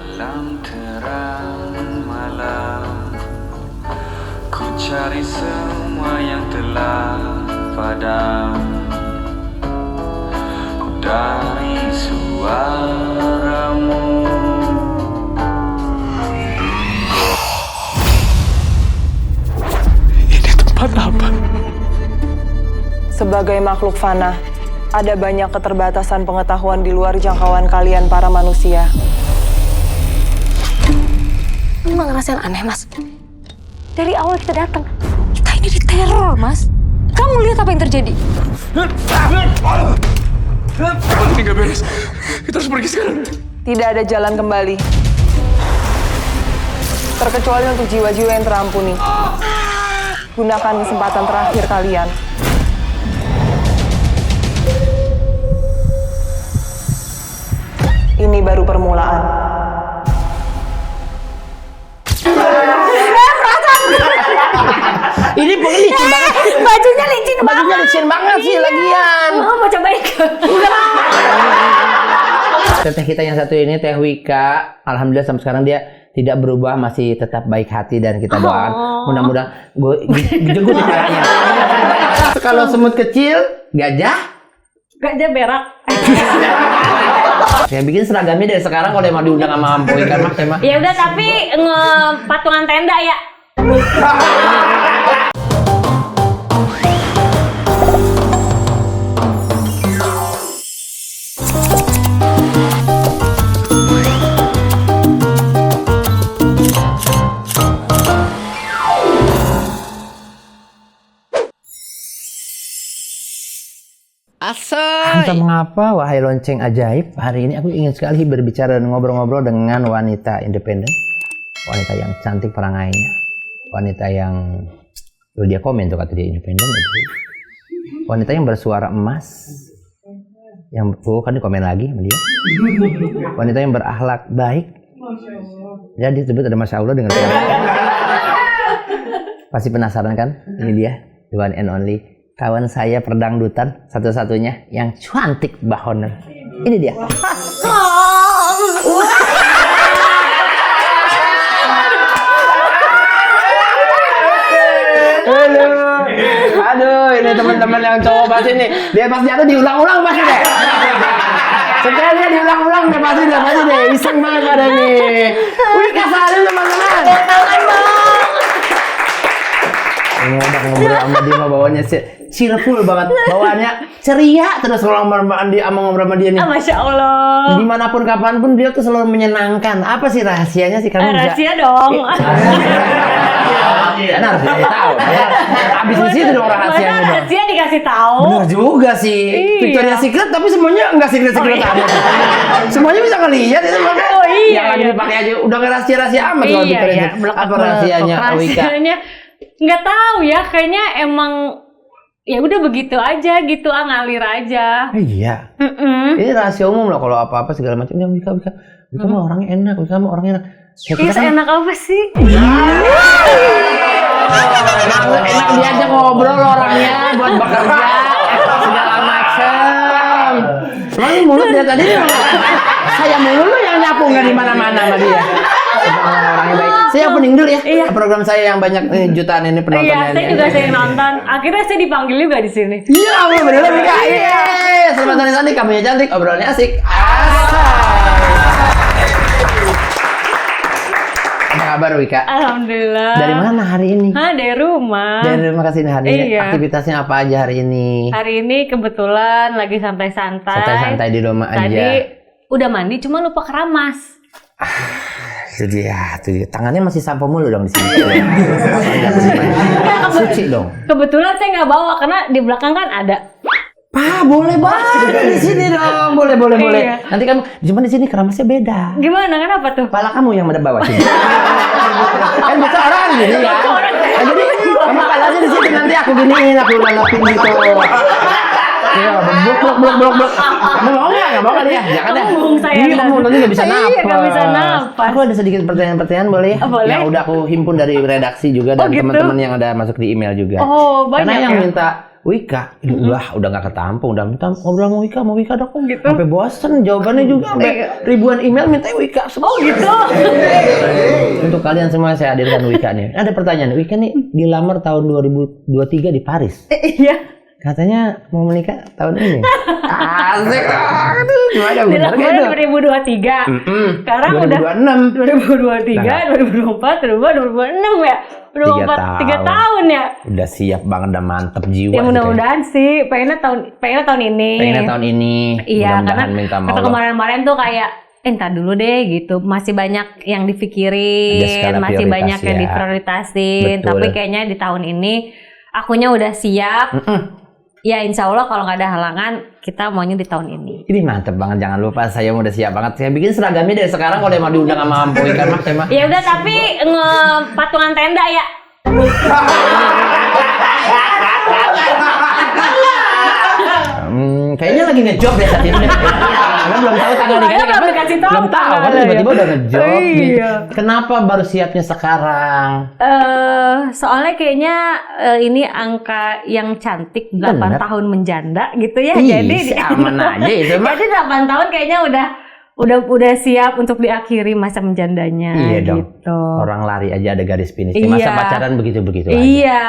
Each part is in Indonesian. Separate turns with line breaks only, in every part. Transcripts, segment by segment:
Dalam terang malam, ku cari semua yang telah padam. Dari suaramu, ini tempat apa?
Sebagai makhluk fana, ada banyak keterbatasan pengetahuan di luar jangkauan kalian para manusia.
Lu nggak ngerasain aneh, Mas? Dari awal kita datang, kita ini diteror, Mas. Kamu lihat apa yang terjadi?
Ini nggak beres. Kita harus pergi sekarang.
Tidak ada jalan kembali. Terkecuali untuk jiwa-jiwa yang terampuni. Gunakan kesempatan terakhir kalian. Ini baru permulaan.
Ini pokoknya licin banget.
Bajunya licin banget.
Bajunya licin banget sih lagian.
Oh, mau cobain ke?
Teteh kita yang satu ini, Teh Wika, alhamdulillah sampai sekarang dia tidak berubah, masih tetap baik hati dan kita doakan mudah-mudahan gue jenggut caranya. Kalau semut kecil, gajah
berak.
ya bikin seragamnya dari sekarang kalau emang diundang sama Mpo Wika mah tema.
Ya udah, tapi patungan tenda ya.
Entah mengapa, wahai lonceng ajaib, hari ini aku ingin sekali berbicara dan ngobrol-ngobrol dengan wanita independen, wanita yang cantik perangainya, wanita yang, dia komen tuh kata dia independen, wanita yang bersuara emas, yang kan dia komen lagi sama dia, wanita yang berakhlak baik, ya disebut ada Masya Allah dengan saya. Pasti penasaran kan? Ini dia, the one and only. Kawan saya perdangdutan satu-satunya yang cantik bahonan. Ini dia. Aduh, ini teman-teman yang cowok pasti nih. Dia pas jatuh diulang-ulang pasti deh. Sekalinya diulang-ulang deh pasti deh. Iseng banget pada nih. Wih, kasarin teman-teman. Ini udah ngobrol sama dia mah bawaannya cheerful banget, bawaannya ceria terus kalau ngobrol sama dia nih.
Masya Allah.
Dimanapun kapanpun dia tuh selalu menyenangkan. Apa sih rahasianya sih kamu?
Rahasia dong.
Kan harus tahu. Abis di situ dong rahasianya dong.
Rahasia dikasih tahu.
Bener juga sih.
Iya.
Victoria Secret tapi semuanya enggak secret amat. Semuanya bisa ngelihat itu makanya.
Oh iya.
Yang lagi dipakai aja udah nggak rahasia amat kalau Victoria Secret. Apa rahasianya Wika?
Rahasianya nggak tahu ya, kayaknya emang ya udah begitu aja gitu, ngalir aja.
Iya. Ini rahasia umum loh kalau apa-apa segala macam. Ya Wika mah orangnya enak, Wika mah orangnya enak.
Iya, enak apa sih?
Enak diajak ngobrol orangnya buat bekerja segala macam. Emang mulut dia tadi saya mulu yang nyapu nggak di mana-mana sama dia. Orangnya baik. Saya opening dulu ya. Iya. Program saya yang banyak jutaan ini penontonnya.
Iya, saya juga sering nonton. Akhirnya saya dipanggil juga di sini.
Iya, Allah beneran Wika. Iya. Selamat hari cantik, kamunya cantik, obrolannya asik. Apa kabar Wika?
Alhamdulillah.
Dari mana hari ini?
Dari rumah.
Dari rumah ke sini hari ini.
Iya.
Aktivitasnya apa aja hari ini?
Hari ini kebetulan lagi santai-santai.
Santai-santai di rumah aja.
Tadi udah mandi, cuma lupa keramas.
Itu dia. Tangannya masih sampo mulu dong di sini. Suci dong.
Kebetulan saya nggak bawa karena di belakang kan ada.
Pak, boleh banget di sini dong. Boleh.
Iya.
Nanti kamu cuma di sini keramasnya beda.
Gimana? Kenapa tuh?
Kepala kamu yang ada bawah sini. Kan bisa orang gini kan. Nah, jadi kamu kepalanya di sini nanti aku giniin, aku lalapin gitu. Iya, blok. Kamu mau nggak? Nggak mau kan ya? Jangan deh. Iya, kamu nanti nggak bisa napas.
Iya, nggak bisa napas.
Aku ada sedikit pertanyaan-pertanyaan boleh ya?
Boleh.
Yang udah aku himpun dari redaksi juga dan
gitu?
teman-teman yang ada masuk di email juga.
Oh, banyak
Karena yang
ya?
minta Wika, udah nggak ketampung, udah minta ngobrol sama Wika dong, gitu. Sampai bosen jawabannya juga, sampai ribuan email minta Wika semua.
gitu.
Untuk kalian semua saya hadirkan Wika nih. Ada pertanyaan, Wika nih dilamar tahun 2023 di Paris.
Iya.
Katanya mau menikah tahun ini. Asik. Aduh, gimana bener
Dilakukan
gitu?
2023. Sekarang udah 2023, 2024, 2026 ya. 3 tahun ya.
Udah siap banget, udah mantep jiwa.
Ya mudah-mudahan sih, pengennya tahun ini.
Pengennya tahun ini.
Iya, karena
minta
kata kemarin-kemarin tuh kayak entar dulu deh gitu, masih banyak yang dipikirin, masih banyak yang diprioritasin. Tapi kayaknya di tahun ini akunya udah siap. Ya insya Allah kalau nggak ada halangan kita maunya di tahun ini.
Ini mantep banget, jangan lupa saya udah siap banget. Saya bikin seragamnya dari sekarang kalau emang diundang sama Ampoy kan mas emang.
Ya udah tapi patungan tenda ya.
Kayaknya lagi ngejob deh saat ini. Karena belum tahu tanggal nikahnya kapan. Belum tahu kan tiba-tiba udah ngejob. Iya. Kenapa baru siapnya sekarang?
Soalnya kayaknya ini angka yang cantik 8 tahun menjanda gitu ya. Jadi
aman aja itu mah.
Jadi 8 tahun kayaknya udah siap untuk diakhiri masa menjandanya.
Iya dong.
Gitu.
Orang lari aja ada garis finish. Masa pacaran begitu-begitu aja.
Iya,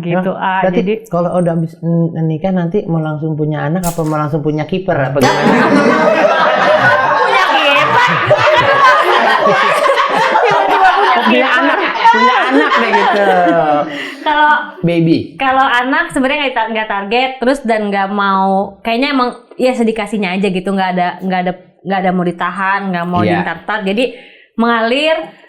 gitu aja.
Jadi kalau udah habis nikah nanti mau langsung punya anak apa mau langsung punya kiper apa gimana?
Punya kiper.
Punya anak deh gitu. Kalau
anak sebenarnya nggak target terus dan nggak mau, kayaknya emang ya sedikasinya aja gitu, nggak ada mau ditahan, nggak mau ditartar, jadi mengalir.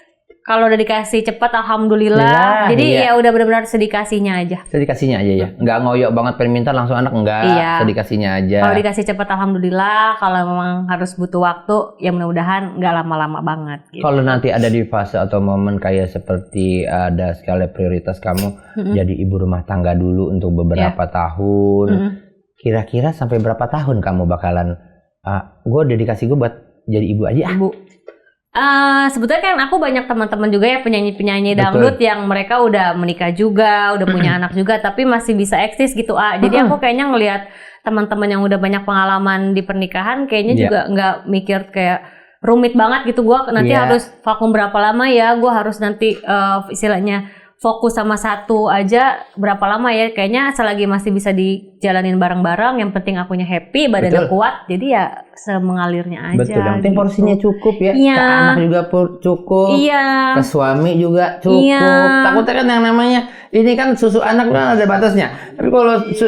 Kalau udah dikasih cepat alhamdulillah. Jadi ya udah benar-benar sedikasinya aja.
Sedikasinya aja ya. Nggak ngoyok banget pengen minta langsung anak, enggak.
Iya.
Sedikasinya aja.
Kalau dikasih cepat alhamdulillah. Kalau memang harus butuh waktu ya mudah-mudahan nggak lama-lama banget. Gitu.
Kalau nanti ada di fase atau momen kayak seperti ada skala prioritas kamu jadi ibu rumah tangga dulu untuk beberapa tahun. Kira-kira sampai berapa tahun kamu bakalan gue dedikasi gue buat jadi ibu aja. Ibu.
Sebetulnya kan aku banyak teman-teman juga ya penyanyi-penyanyi dangdut yang mereka udah menikah juga, udah punya anak juga, tapi masih bisa eksis gitu. Jadi aku kayaknya ngelihat teman-teman yang udah banyak pengalaman di pernikahan, kayaknya juga nggak mikir kayak rumit banget gitu. Gue nanti harus vakum berapa lama ya? Gue harus nanti istilahnya fokus sama satu aja berapa lama ya? Kayaknya selagi masih bisa dijalanin bareng-bareng, yang penting akunya happy, badannya kuat, jadi ya semengalirnya aja.
Betul, yang penting
gitu.
porsinya cukup ya. Ke anak juga cukup, ke suami juga cukup. Takutnya kan yang namanya ini kan susu anak kan ada batasnya. Tapi kalau susu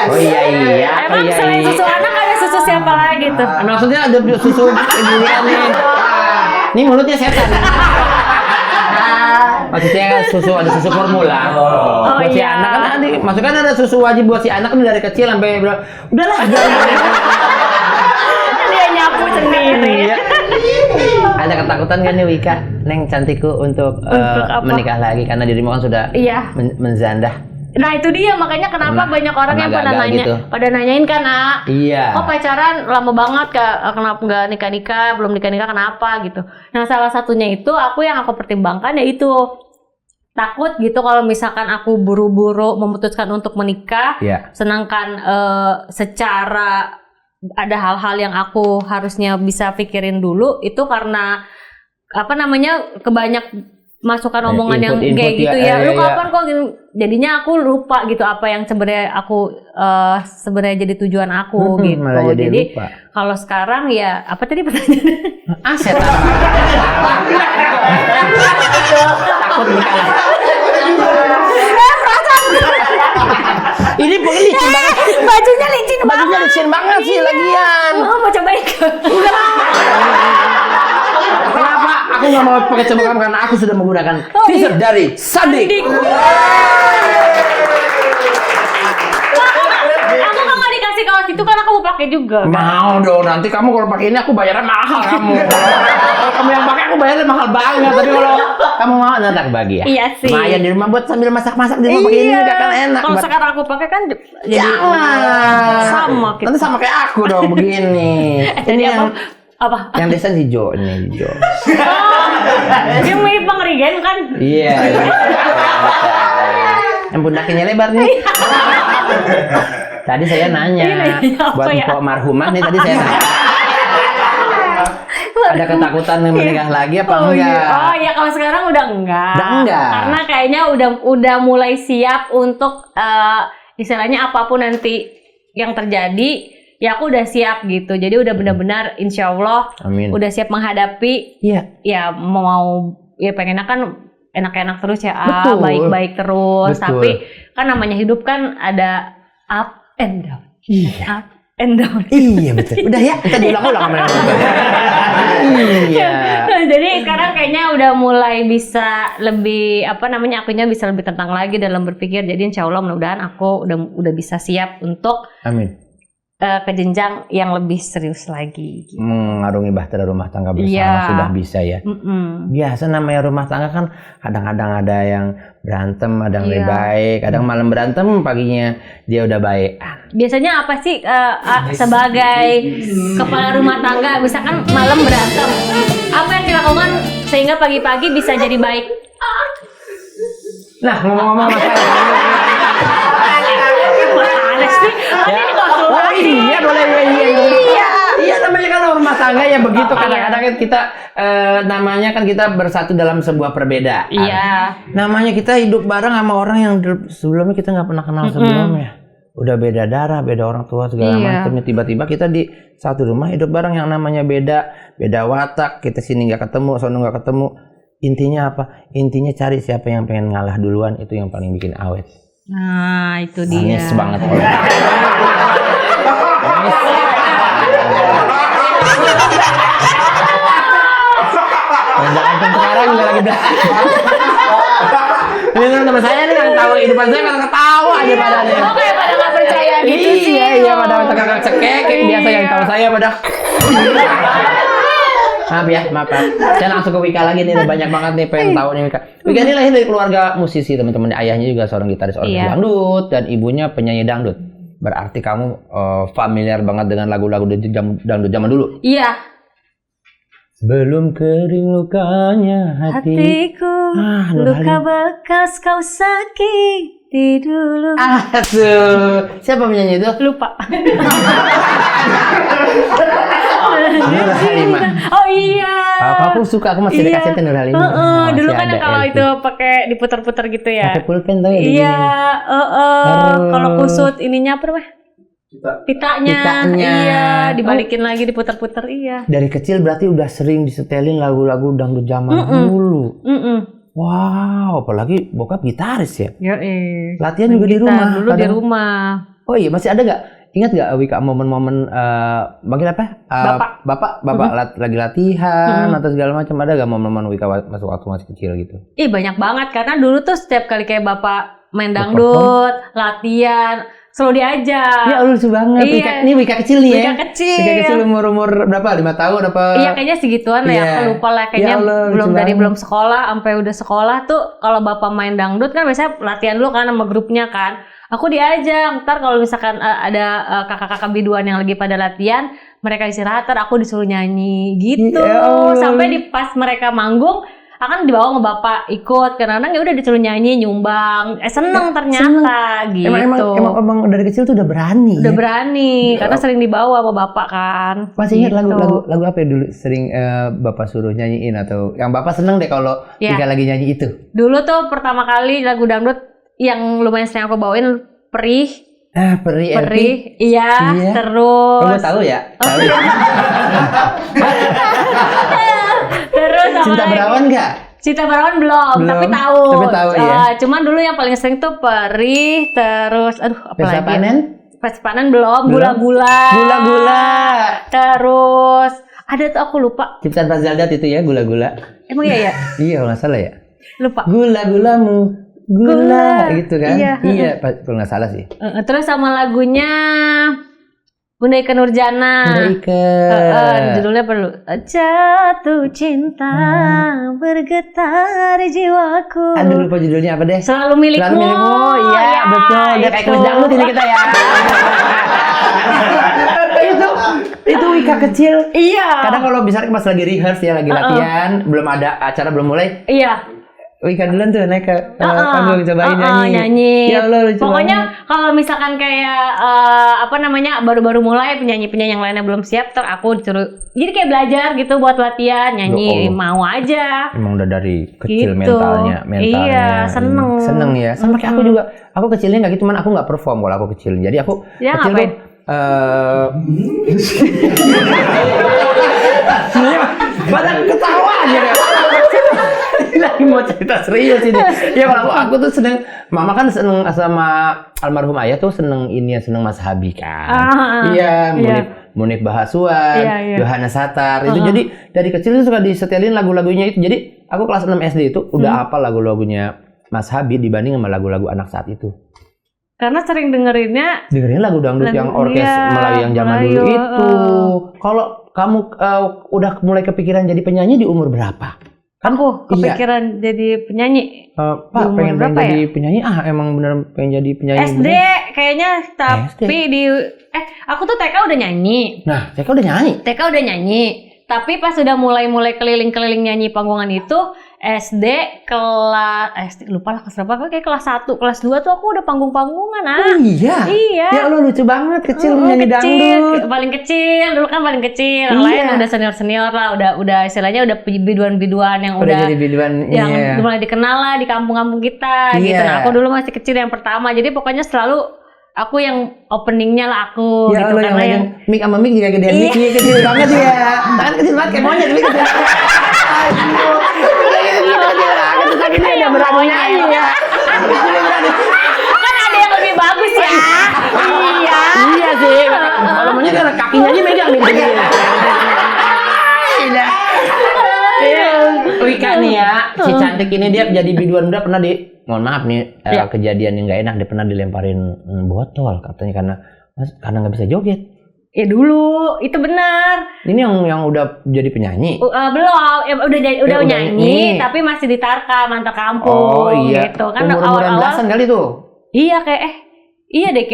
oh iya.
Emang selain susu anak ada susu siapa lagi tuh?
Maksudnya ada susu ini nih. Ini mulutnya setan. Maksudnya kan ada susu formula. Buat si anak kan nanti, maksudnya kan ada susu wajib buat si anak kan dari kecil sampai udahlah.
Dia nyapu sendiri.
Ada ketakutan kan nih Wika, Neng cantikku untuk menikah lagi karena dirimu kan sudah menzandah.
Nah itu dia makanya kenapa banyak orang yang pada nanyain kan, kok pacaran lama banget, kenapa nggak nikah-nikah, belum nikah-nikah kenapa gitu. Nah salah satunya itu yang aku pertimbangkan yaitu takut gitu kalau misalkan aku buru-buru memutuskan untuk menikah, sedangkan secara ada hal-hal yang aku harusnya bisa pikirin dulu, itu karena kebanyak masukan omongan yang kayak gitu ya. Lu kapan kok jadinya aku lupa gitu apa yang sebenarnya aku sebenarnya jadi tujuan aku gitu. Jadi kalau sekarang ya apa tadi pertanyaannya?
Aset. Takut nikah. Ini pokoknya licin banget.
Bajunya licin
banget sih lagian.
Mau cobain?
Kenapa aku nggak mau pakai sabuk kamu? Karena aku sudah menggunakan t-shirt dari Sandik.
Aku nggak dikasih kaos itu karena aku mau pakai juga.
Mau dong, nanti kamu kalau pakai ini aku bayarnya mahal kamu. Kalau kamu yang pakai aku bayarnya mahal banget. Tapi kalau kamu mau nanti aku bagi ya.
Iya sih.
Lumayan di rumah buat sambil masak-masak di rumah pakai ini juga kan enak.
Kalau sekarang aku pakai kan jadi sama.
Nanti sama kayak aku dong begini. Ini yang
apa?
Yang desain hijau ini hijau.
Dia mirip Bang Rigen kan?
Iya. Yang pundaknya lebar nih. Tadi saya nanya buat Mpok marhumah nih tadi saya nanya. Ada ketakutan menikah lagi apa enggak?
Oh iya, kalau sekarang udah enggak.
Udah enggak.
Karena kayaknya udah mulai siap untuk istilahnya apapun nanti yang terjadi, ya aku udah siap gitu. Jadi udah benar-benar insya Allah
Amin.
udah siap menghadapi.
Iya.
Ya mau ya pengennya kan enak-enak terus ya,
Betul.
baik-baik terus.
Betul.
Tapi kan namanya hidup kan ada up and down.
Iya.
Up and down.
Iya betul. Udah ya, kita diulang-ulang sama yang Iya.
Jadi sekarang kayaknya udah mulai bisa lebih akunya bisa lebih tenang lagi dalam berpikir. Jadi insya Allah mudah-mudahan aku udah bisa siap untuk
Amin.
ke jenjang yang lebih serius lagi. Gitu.
Mengarungi bahtera rumah tangga bersama
Iya.
sudah bisa ya. Biasa namanya rumah tangga kan kadang-kadang ada yang berantem, ada yang lebih baik, kadang malam berantem, paginya dia udah baik.
Biasanya apa sih sebagai kepala rumah tangga, misalkan malam berantem, apa yang dilakukan sehingga pagi-pagi bisa jadi baik?
Nah, ngomong-ngomong masalah. Oh iya, boleh iya namanya kan rumah tangga ya begitu. Kadang-kadang kan kita namanya kan kita bersatu dalam sebuah perbedaan.
Iya.
Namanya kita hidup bareng sama orang yang sebelumnya kita nggak pernah kenal sebelumnya. Udah beda darah, beda orang tua segala macam. Tiba-tiba kita di satu rumah hidup bareng yang namanya beda watak. Kita sini nggak ketemu, sono nggak ketemu. Intinya apa? Intinya cari siapa yang pengen ngalah duluan, itu yang paling bikin awet.
Nah, itu dia.
Manis banget. Jangan sekarang juga lagi belajar. Ini teman saya nih yang tahu kehidupan saya kan ketawa aja padanya.
Oh, kayak pada nggak percaya gitu sih.
Iya, pada tengah cekek biasa yang tahu saya pada. Maaf. Saya langsung ke Wika lagi nih, banyak banget nih pengen tahu nih Wika. Wika ini lahir dari keluarga musisi, teman-teman. Ayahnya juga seorang gitaris orkes dangdut dan ibunya penyanyi dangdut. Berarti kamu familiar banget dengan lagu-lagu dangdut zaman dulu.
Iya.
Belum kering lukanya
Hatiku luka bekas kau sakiti dulu.
Asuh. Siapa penyanyi itu?
Lupa.
Nur Halimah.
Oh iya.
Aku suka, aku masih ada kasetnya Nur Halimah.
Dulu kan kalau itu pakai diputar-putar gitu ya.
Pakai pulpen tuh ya.
Iya, kalau kusut ininya apa namanya? Pitanya. Iya, dibalikin lagi diputar-putar, iya.
Dari kecil berarti udah sering disetelin lagu-lagu dangdut zaman dulu. Wow, apalagi bokap gitaris ya. Latihan juga di rumah.
Dulu di rumah.
Oh iya, masih ada nggak? Ingat nggak Wika momen-momen panggil apa? Bapak lagi latihan atau segala macam, ada nggak momen-momen Wika waktu masih kecil gitu?
Ih, banyak banget karena dulu tuh setiap kali kayak bapak main dangdut, latihan, selalu diajak.
Ya lucu banget.
Iya.
Ini Wika kecil nih ya.
Wika kecil.
Wika kecil umur berapa? 5 tahun apa?
Iya, kayaknya segituan lah ya. Aku lupa lah, kayaknya
Ya Allah,
belum sekolah sampai udah sekolah tuh kalau bapak main dangdut kan biasanya latihan dulu kan sama grupnya kan. Aku diajak, ntar kalau misalkan ada kakak-kakak biduan yang lagi pada latihan, mereka istirahat, ntar aku disuruh nyanyi gitu. Sampai di pas mereka manggung, akan dibawa sama bapak ikut, karena ya udah disuruh nyanyi, nyumbang, seneng ternyata gitu.
Emang dari kecil tuh udah berani.
Udah berani, karena sering dibawa sama bapak kan.
Masih ingat
gitu.
lagu apa yang dulu sering bapak suruh nyanyiin atau yang bapak seneng deh kalau Wika lagi nyanyi itu?
Dulu tuh pertama kali lagu dangdut yang lumayan sering aku bawain Perih.
Perih.
Iya. Terus.
Kamu tahu ya? Tahu ya?
Terus apa
Cinta
lagi?
Berawan nggak?
Cinta Berawan belum, tapi tahu.
Ya.
Cuman dulu yang paling sering tuh Perih, terus apa
Pesta
lagi?
Panen?
Pesta Panen belum. Gula-gula. Terus ada tuh aku lupa.
Ciptaan Pak Zaldat itu ya, gula-gula.
Emang iya ya?
Iya, kalau nggak salah ya.
Lupa.
Gula-gulamu. Gula gitu kan? Iya, kalau nggak salah sih.
Terus sama lagunya Bunda Ike Nurjana.
Bunda Ike.
Judulnya perlu. Jatuh cinta bergetar jiwaku.
Aduh, lupa judulnya apa deh?
Selalu milikmu.
Selalu milikmu. Iya, betul. Udah kayak kumis dangdut ini kita ya. itu Wika kecil.
Iya.
Kadang kalau misalnya pas lagi rehearse ya, lagi latihan, belum ada acara, belum mulai.
Iya.
Wika duluan tuh naik ke panggung cobain nyanyi. Ya Allah, lucu
pokoknya
banget.
kalau misalkan kayak baru-baru mulai penyanyi-penyanyi yang lainnya belum siap, aku disuruh jadi kayak belajar gitu buat latihan nyanyi, mau aja.
Emang udah dari kecil
gitu.
mentalnya.
Iya, seneng
ya. Sama kayak aku juga. Aku kecilnya nggak gitu, man aku nggak perform kalau aku kecil. Jadi aku
ya,
kecil
ngapain?
Banyak ketawa aja deh. Lagi mau cerita serius ini. Ya kalau aku tuh seneng, mama kan seneng sama almarhum ayah tuh seneng Mas Habi kan. Iya, Munif Bahasuan, Yohana Satar itu. Jadi dari kecil tuh suka disetelin lagu-lagunya itu. Jadi aku kelas 6 SD itu udah hafal lagu-lagunya Mas Habi dibanding sama lagu-lagu anak saat itu.
Karena sering dengerin
lagu dangdut yang orkes Melayu yang zaman dulu itu. Kalau kamu udah mulai kepikiran jadi penyanyi di umur berapa?
Aku kepikiran jadi penyanyi.
Pak pengen jadi penyanyi? Emang bener pengen jadi penyanyi?
SD kayaknya, tapi aku tuh TK udah nyanyi.
Nah, TK udah nyanyi.
Tapi pas udah mulai keliling-keliling nyanyi panggungan itu, SD lupa lah kelas berapa, kayak kelas 1, kelas 2 tuh aku udah panggung-panggungan.
Oh iya? Iya. Ya Allah, lucu banget, kecil menyanyi dangdut.
Paling kecil, dulu kan paling kecil. Yang lain udah senior-senior lah, udah istilahnya udah biduan-biduan yang udah
jadi biduan,
yang mulai dikenal lah di kampung-kampung kita gitu. Nah, aku dulu masih kecil yang pertama. Jadi pokoknya selalu aku yang openingnya lah aku
ya
gitu.
Allah,
Karena yang
mic sama mic juga gedean mic-nya kecil banget ya. Tangan kecil banget kayak monyet tapi kecil. Kita ada berani nyanyi ya.
Kan ada yang lebih bagus ya.
Iya sih. Kalau monyet kan kakinya aja megang nih. Wika nih ya, si cantik ini dia jadi biduan muda pernah mohon maaf nih, kejadian yang nggak enak, dia pernah dilemparin botol katanya karena nggak bisa joget.
Ya dulu itu benar.
Ini yang udah jadi penyanyi?
Belum, udah nyanyi, tapi masih di Tarka, Manta Kampung.
Oh iya.
Gitu kan
umur-umuran belasan kali tuh.
Iya iya deh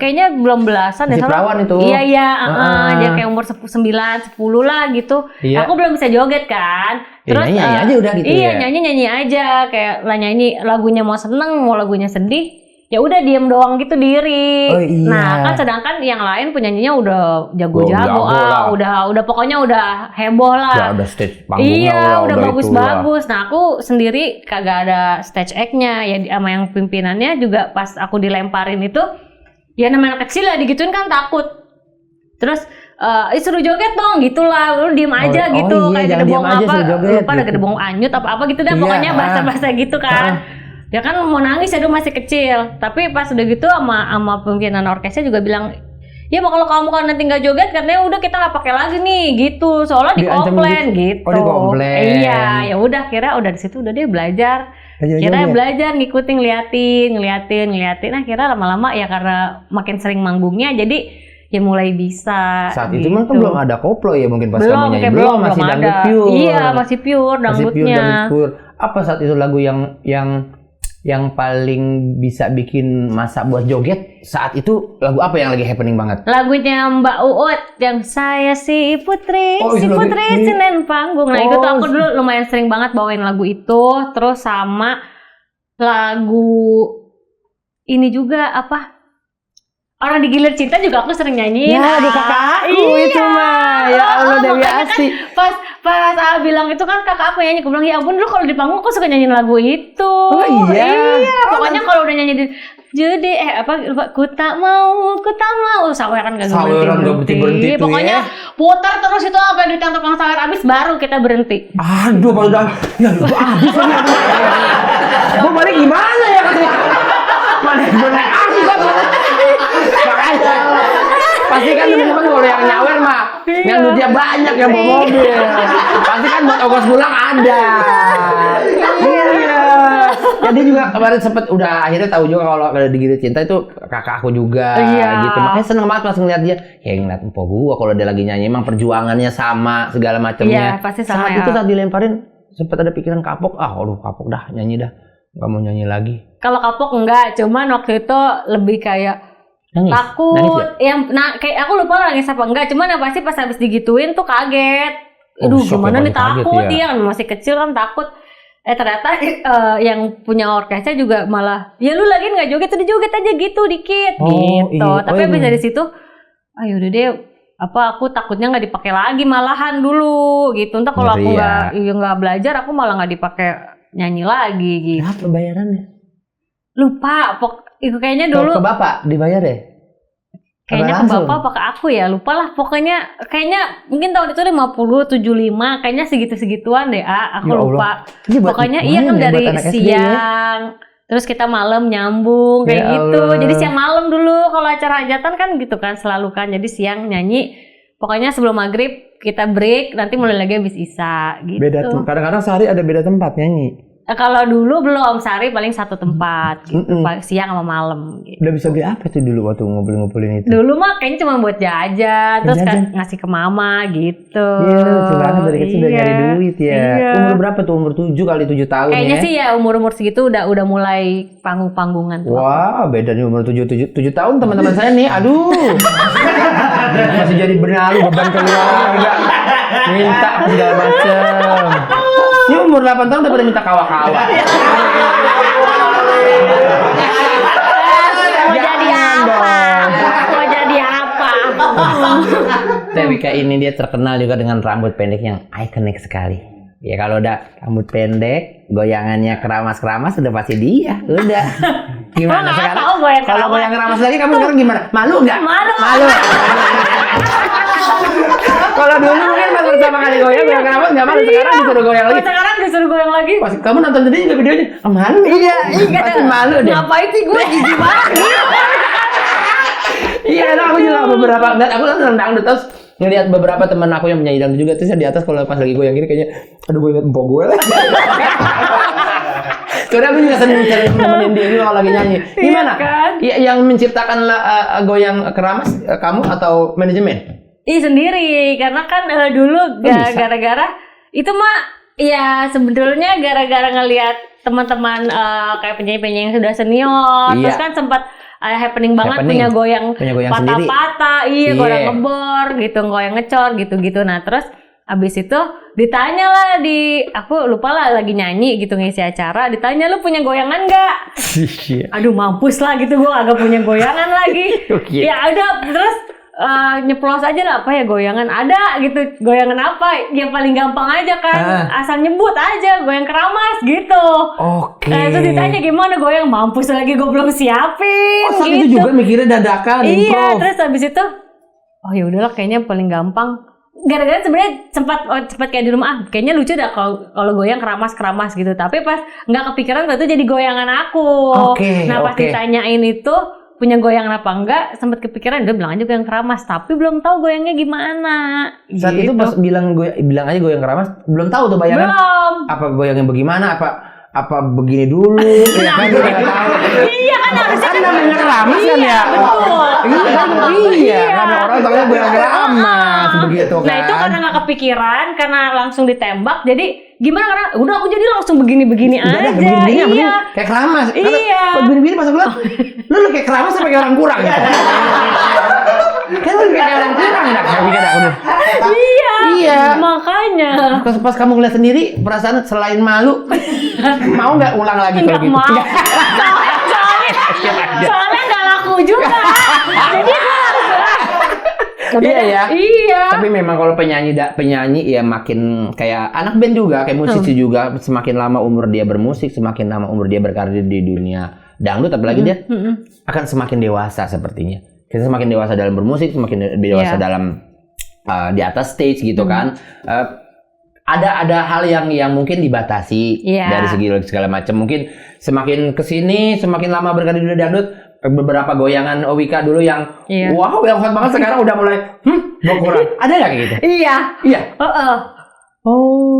kayaknya belum belasan
deh. Perawan itu.
Iya. Dia kayak umur 9, 10 lah gitu. Iya. Aku belum bisa joget kan. Terus
nyanyi aja udah gitu.
Iya, nyanyi aja kayak lah nyanyi lagunya mau seneng, mau lagunya sedih. Ya udah diem doang gitu diri.
Oh, iya.
Nah, kan sedangkan yang lain penyanyinya udah jago-jago udah pokoknya udah heboh lah.
Ya ada stage panggungnya.
Iya, udah bagus-bagus. Nah, aku sendiri kagak ada stage act-nya ya sama yang pimpinannya juga pas aku dilemparin itu ya namanya kecil lah digituin kan takut. Terus suruh joget dong gitulah, lu diem aja gitu kayak gedebong lupa ada gedebong anyut apa gitu dah pokoknya bahasa-bahasa gitu kan. Ya kan mau nangis ya dulu masih kecil, tapi pas udah gitu sama pimpinan orkesnya juga bilang, ya kalau kamu nanti nggak joget katanya udah kita nggak pakai lagi nih gitu, soalnya dikomplain gitu.
Oh dikomplain.
Iya, ya udah udah di situ udah dia belajar. Belajar ngikutin ngeliatin. Akhirnya lama-lama ya karena makin sering manggungnya jadi ya mulai bisa.
Saat
gitu.
itu kan belum ada koplo ya mungkin pas kamu nyanyi belum masih dangdut pure.
Iya masih pure dangdutnya.
Apa saat itu lagu yang paling bisa bikin masa buat joget saat itu lagu apa yang lagi happening banget?
Lagunya Mbak Uut yang saya si Putri, Senen Panggung. Nah itu tuh aku dulu lumayan sering banget bawain lagu itu. Terus sama lagu ini juga Orang Digilir Cinta juga aku sering nyanyiin.
Ya, di kakak aku itu mah. Ya Allah, Dewi Asti.
Pas bilang itu kan kakak aku nyanyi, aku bilang ya ampun dulu kalau di panggung aku suka nyanyiin lagu itu.
Oh iya.
Iya, pokoknya kalau udah nyanyi jadi ku tak mau sawer kan gak berhenti. Pokoknya putar terus itu apa yang dicantum Kang Sawer abis baru kita berhenti.
Aduh, kalau udah abis ini. Aku balik gimana ya katanya? Mana makanya pasti kan teman-teman kalau yang nyawer mah yang duitnya banyak yang bawa mobil pasti kan buat ongkos pulang ada. Iya. Jadi juga kemarin sempet udah akhirnya tahu juga kalau ada Digilir Cinta itu kakak aku juga gitu. Makanya seneng banget pas ngeliat dia kayak ngeliat empo gua kalau dia lagi nyanyi emang perjuangannya sama segala macamnya.
Iya, pasti sama.
Saat itu saat dilemparin sempet ada pikiran kapok kapok dah nyanyi dah. Gak mau nyanyi lagi. Kalau
kapok enggak, cuman waktu itu lebih kayak nangis. Takut. Kayak aku lupa nangis apa enggak, cuman yang pasti pas habis digituin tuh kaget. Aduh, gimana nih takut ya. Masih kecil kan takut. ternyata yang punya orkestra juga malah ya lu lagi nggak joget udah joget aja gitu dikit gitu.
Iya.
Tapi habis dari situ ayo udah deh aku takutnya nggak dipakai lagi malahan dulu gitu. Entah kalau aku nggak belajar aku malah nggak dipakai nyanyi lagi gitu.
Berapa bayarannya?
Lupa kayaknya dulu
ke bapak dibayar ya?
Kayaknya ke bapak apa ke aku ya, lupa lah. Pokoknya kayaknya mungkin tahun itu 50, 75, kayaknya segitu-segituan deh. Aku lupa. Pokoknya iya kan dari siang, terus kita malam nyambung kayak gitu. Jadi siang malam dulu kalau acara hajatan kan gitu kan selalu kan. Jadi siang nyanyi. Pokoknya sebelum maghrib kita break, nanti mulai lagi habis isya gitu.
Kadang-kadang sehari ada beda tempat nyanyi.
Kalau dulu belum, sehari paling satu tempat gitu, siang sama malam gitu.
Udah bisa beli apa tuh dulu waktu ngumpulin itu?
Dulu mah kayaknya cuma buat jajan, terus ngasih ke mama gitu.
Iya, lucu banget dari kecil udah nyari duit ya. Iya. Umur berapa tuh? Umur 7 kali 7 tahun
kayaknya sih ya umur segitu udah mulai panggung-panggungan tuh.
Wah, beda nih umur 7 tahun teman-teman saya nih. Aduh. Masih jadi benalu beban keluarga. Minta segala macam. Ini umur 8 tahun udah pada minta kawa-kawa.
Mau jadi apa? Mau jadi apa?
Wika ini dia terkenal juga dengan rambut pendek yang ikonik sekali. Ya kalau udah rambut pendek, goyangannya keramas-keramas udah pasti dia. Udah. Gimana sekarang? Kalau goyang keramas lagi kamu sekarang gimana? Malu nggak? Malu. Kalau dulu mungkin pas pertama kali goyang keramas nggak malu, sekarang disuruh goyang lagi.
Sekarang disuruh goyang lagi.
Pas kamu nonton sendiri juga videonya, malu. Iya. Pasti malu deh.
Ngapain sih gue jijik banget?
Iya, aku juga beberapa aku nonton dangdut terus ngelihat beberapa teman aku yang penyanyi dangdut juga terus di atas kalau pas lagi goyang gini kayaknya aduh gue inget empok gue lah. Soalnya aku juga sering nemenin dia juga kalau lagi nyanyi. Gimana? Yang menciptakan goyang keramas kamu atau manajemen?
Sendiri, karena kan dulu gara-gara itu mah ya sebetulnya gara-gara ngelihat teman-teman kayak penyanyi-penyanyi yang sudah senior, terus kan sempat happening banget punya goyang patah-patah, goyang ngebor gitu, goyang ngecor gitu-gitu. Nah terus abis itu ditanya lah aku lupa lah lagi nyanyi gitu ngisi acara, ditanya lu punya goyangan nggak? Aduh mampus lah gitu, gue agak punya goyangan lagi. Ya udah terus nyeplos aja lah apa ya goyangan ada gitu, goyangan apa yang paling gampang aja kan, asal nyebut aja goyang keramas gitu. Terus ditanya gimana goyang, mampus lagi gue belum siapin.
Saat
gitu.
Itu juga mikirnya dadakan,
improv. Terus habis itu ya udahlah kayaknya paling gampang. Gara-gara sebenarnya sempat kayak di rumah kayaknya lucu dah kalau goyang keramas gitu, tapi pas nggak kepikiran itu jadi goyangan aku. Nah pas ditanyain itu punya goyangan apa enggak, sempat kepikiran dia bilang aja goyang keramas, tapi belum tahu goyangnya gimana.
Saat itu pas bilang aja goyang keramas, belum tahu tuh bayangan. Belum. Apa goyangnya bagaimana? Apa begini dulu? Ya kan udah tahu.
Iya kan harusnya
kan namanya keramas kan ya.
Betul.
Iya. Karena orang tahunya goyang keramas begitu kan.
Nah itu karena nggak kepikiran, karena langsung ditembak, jadi gimana karena udah aku jadi langsung begini aja.
Iya. Kayak keramas.
Iya.
Kok begini pas aku lihat, lu kayak keramas sama kayak orang kurang ya. Kan lu kayak orang kurang enggak pikir aku. Iya. Makanya. Pas kamu ngeliat sendiri, perasaan selain malu, mau nggak ulang lagi kalau gitu?
Mau. Soalnya nggak laku juga. Jadi
Iya. Tapi memang kalau penyanyi ya makin kayak anak band juga, kayak musisi juga, semakin lama umur dia bermusik, semakin lama umur dia berkarir di dunia dangdut, apalagi dia akan semakin dewasa sepertinya. Kita semakin dewasa dalam bermusik, semakin dewasa dalam di atas stage gitu kan. Ada hal yang mungkin dibatasi dari segi segala macam. Mungkin semakin kesini, semakin lama berkarir di dunia dangdut, beberapa goyangan Wika dulu yang wow, yang hot banget sekarang udah mulai berkurang. Ada nggak kayak gitu? Iya.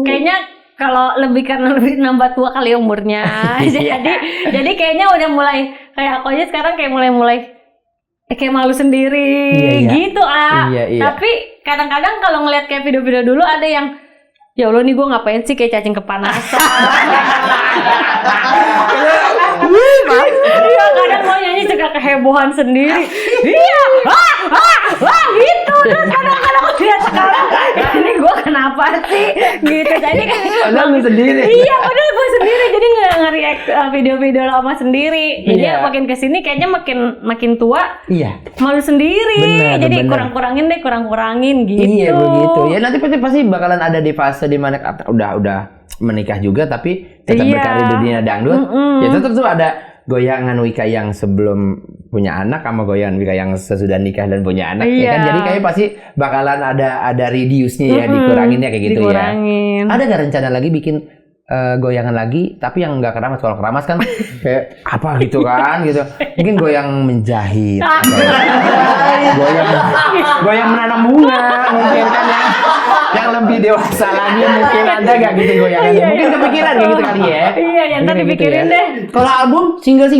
Kayaknya kalau karena lebih nambah tua kali umurnya. jadi kayaknya udah mulai kayak aku aja sekarang kayak mulai kayak malu sendiri gitu Tapi kadang-kadang kalau ngeliat kayak video-video dulu ada yang ya Allah nih gue ngapain sih kayak cacing kepanasan. Iya kadang mau nyanyi suka kehebohan sendiri. Iya gitu. Terus kadang-kadang aku lihat sekarang ini gue kenapa apa sih gitu. Jadi kan
Padahal lu sendiri.
iya, padahal gue sendiri, jadi nge-react video-video lama sendiri. Jadi
Iya.
makin kesini kayaknya makin tua
Iya.
malu sendiri.
Benar,
Jadi
benar.
kurang-kurangin gitu.
Iya begitu. Ya nanti pasti bakalan ada di fase dimana udah menikah juga tapi tetap
Iya.
berkarir di dunia dangdut. Ya tetap tuh ada goyangan Wika yang sebelum punya anak sama goyangan Wika yang sesudah nikah dan punya anak. Ya kan,
Iya.
jadi kayak pasti bakalan ada reduce-nya ya, dikuranginnya kayak gitu
dikurangin.
ya. Ada nggak rencana lagi bikin goyangan lagi tapi yang nggak keramas? Kalau keramas kan kayak apa gitu kan gitu. Mungkin goyang menjahit, goyang menanam bunga mungkin kan yang lebih dewasa lagi mungkin ada nggak gitu goyangannya? Mungkin kepikiran kayak gitu kali ya.
Iya, yang
Mungkin
tadi
kayak gitu
pikirin
ya.
deh.
Kalau album single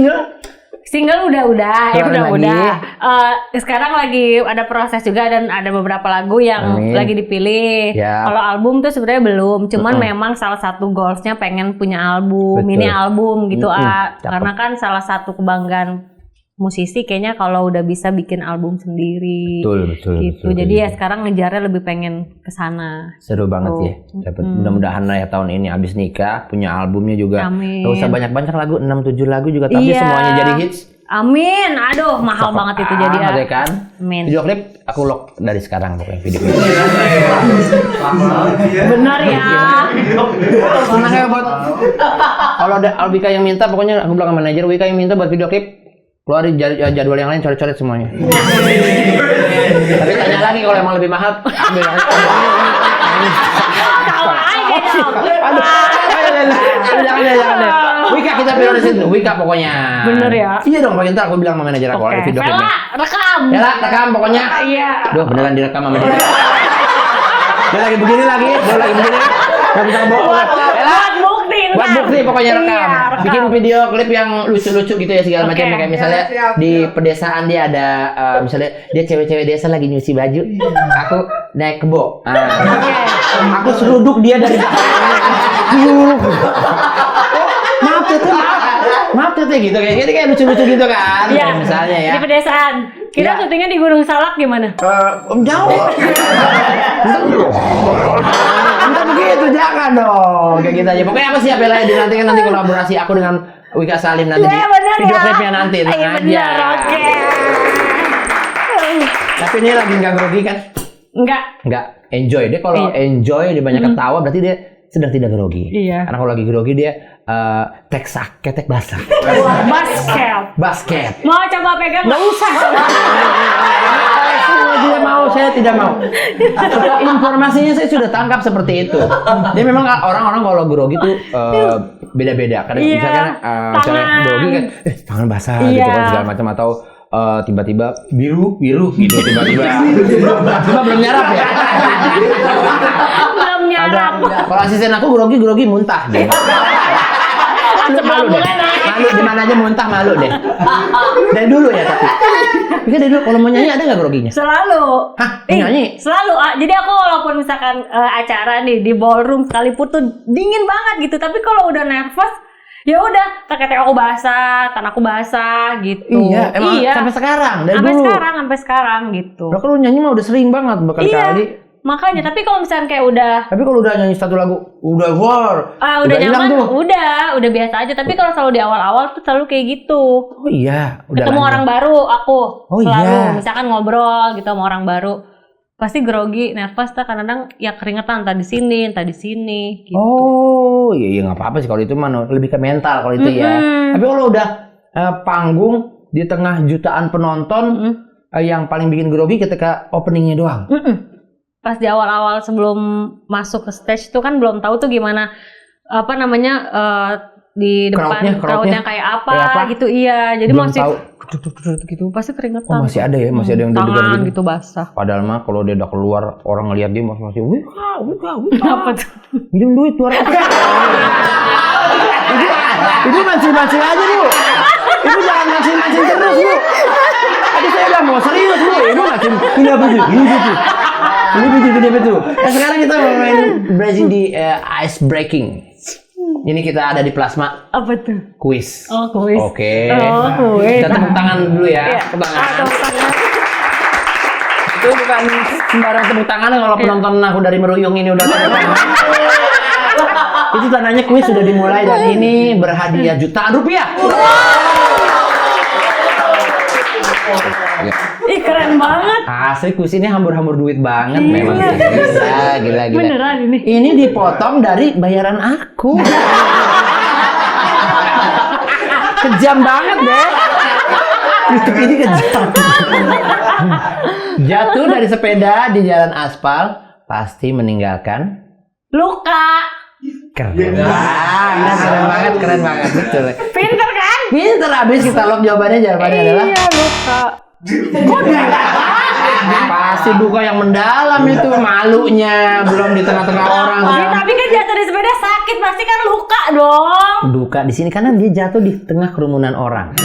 Single udah
Keluarin lagi.
Sekarang lagi ada proses juga dan ada beberapa lagu yang
Amin.
lagi dipilih.
Ya.
Kalau album tuh sebenarnya belum, cuman memang salah satu goalsnya pengen punya album,
Betul.
mini album gitu
Cakep.
karena kan salah satu kebanggaan musisi kayaknya kalau udah bisa bikin album sendiri.
betul
Gitu. Jadi ya sekarang ngejarnya lebih pengen ke sana.
seru banget ya. Dapat mudah-mudahan lah ya tahun ini abis nikah punya albumnya juga.
Amin.
Gak usah banyak-banyak lagu, 6-7 lagu juga tapi
Iya.
semuanya jadi hits.
Amin. Aduh, mahal banget itu jadi ya.
ya kan.
Amin.
Video klip aku lock dari sekarang pokoknya video klip.
Benar ya.
Karena kayak buat kalau ada Albika yang minta pokoknya aku bilang sama manajer Wika yang minta buat video klip keluarin jadwal yang lain coret-coret semuanya. Tapi tanya lagi kalau emang lebih mahal ambil yang
Tawa aja dong.
jangan deh. Wika kita prioritasin Wika pokoknya.
Bener ya?
Iya dong, paling ntar aku bilang sama manajer aku ada video klipnya.
Vela, rekam.
Ya lah, rekam pokoknya.
Iya.
Duh, beneran direkam sama dia. Dia lagi begini lagi, dia lagi begini. Gak bisa bohong.
Buat bukti.
Buat bukti pokoknya rekam.
Iya, rekam.
Bikin video klip yang lucu-lucu gitu ya segala macam. Kayak misalnya di pedesaan dia ada misalnya dia cewek-cewek desa lagi nyuci baju. Aku naik kebo. Aku seruduk dia dari maaf teteh gitu kayak lucu-lucu gitu kan.
Iya.
Misalnya ya.
Di pedesaan. Kita
Iya.
syutingnya di Gunung Salak gimana?
Jauh. Entar begitu jangan dong. Kayak gitu aja. Pokoknya apa sih ya Bella nanti kolaborasi aku dengan Wika Salim nanti di
Iya, bener
video
ya.
klipnya nanti.
Iya
Tenang
bener,
aja.
oke.
Tapi ini lagi nggak grogi kan?
Enggak.
Nggak enjoy. Dia kalau enjoy dia banyak ketawa berarti dia sedang tidak grogi.
Iya.
Karena kalau lagi grogi dia ketek basah. Basket.
Mau coba pegang? Nggak usah.
Semua dia mau, saya tidak mau. Informasinya saya sudah tangkap seperti itu. Dia memang orang-orang kalau grogi tuh beda-beda. Kadang
Iya,
misalkan misalnya
tangan.
grogi kan, tangan basah
Iya.
gitu kan segala macam atau tiba-tiba biru gitu tiba-tiba belum nyarap ya.
Belum nyarap.
Kalau asisten aku grogi muntah deh. Malu deh. Malu di mana aja muntah malu deh. Dari dulu ya tapi. Pikir dari dulu kalau mau nyanyi ada nggak groginya?
Selalu.
Hah, nyanyi?
Selalu. Jadi aku walaupun misalkan acara nih di ballroom sekalipun tuh dingin banget gitu. Tapi kalau udah nervous, ya udah pakai aku basah, tanahku basah gitu.
Iya, emang sampai sekarang dari dulu.
Sampai sekarang gitu.
Lo kan lu nyanyi mah udah sering banget berkali-kali.
Iya. Makanya, tapi kalau misalnya kayak udah
Tapi kalau udah nyanyi satu lagu, udah war.
udah
hilang
nyaman,
tuh.
udah biasa aja. Tapi kalau selalu di awal-awal tuh selalu kayak gitu.
Oh iya, udah
Ketemu
lanjut.
orang baru aku
Oh,
selalu
iya.
misalkan ngobrol gitu sama orang baru. Pasti grogi, nervous, kadang-kadang ya keringetan entah di sini gitu.
Oh, iya nggak apa-apa sih kalau itu mah lebih ke mental kalau itu ya. Tapi kalau udah panggung di tengah jutaan penonton, yang paling bikin grogi ketika openingnya doang.
Pas di awal-awal sebelum masuk ke stage tuh kan belum tahu tuh gimana di depan crowdnya kayak apa gitu. Iya, jadi
Belum
masih
tahu.
gitu pasti keringetan.
Oh, masih ada ya, masih ada yang deg-degan
tangan
gitu.
gitu basah.
Padahal mah kalau dia udah keluar orang ngeliat dia masih wika.
Apa tuh?
Minjem duit 200. Itu mancing-mancing aja Bu. Ibu jangan mancing-mancing terus Bu. Tadi saya udah mau serius Bu. Ibu mancing. Ini apa tuh? Ini betul. Nah, sekarang kita mau main bridging di ice breaking. Ini kita ada di Plasma.
Apa tuh?
Quiz.
Oh, kuis.
Oke.
Oh, kuis.
Kita tepuk tangan dulu ya.
Iya.
Tepuk tangan.
Tepuk tangan.
Itu bukan sembarang tepuk tangan kalau penonton aku dari Meruyung ini udah tepuk tangan. Itu tandanya kuis sudah dimulai dan ini berhadiah jutaan rupiah.
Ih keren banget.
Asli kuis ini hambur-hambur duit banget memang. Gila.
Beneran ini.
Ini dipotong dari bayaran aku. Kejam banget deh. YouTube ini kejam. Jatuh dari sepeda di jalan aspal pasti meninggalkan
luka.
keren banget betul.
Pinter kan?
Pinter abis kita lock jawabannya adalah
Iya luka.
pasti duka yang mendalam itu, malunya belum di tengah-tengah orang.
Ya, tapi kan jatuh dari sepeda sakit pasti kan luka dong.
Duka di sini karena dia jatuh di tengah kerumunan orang.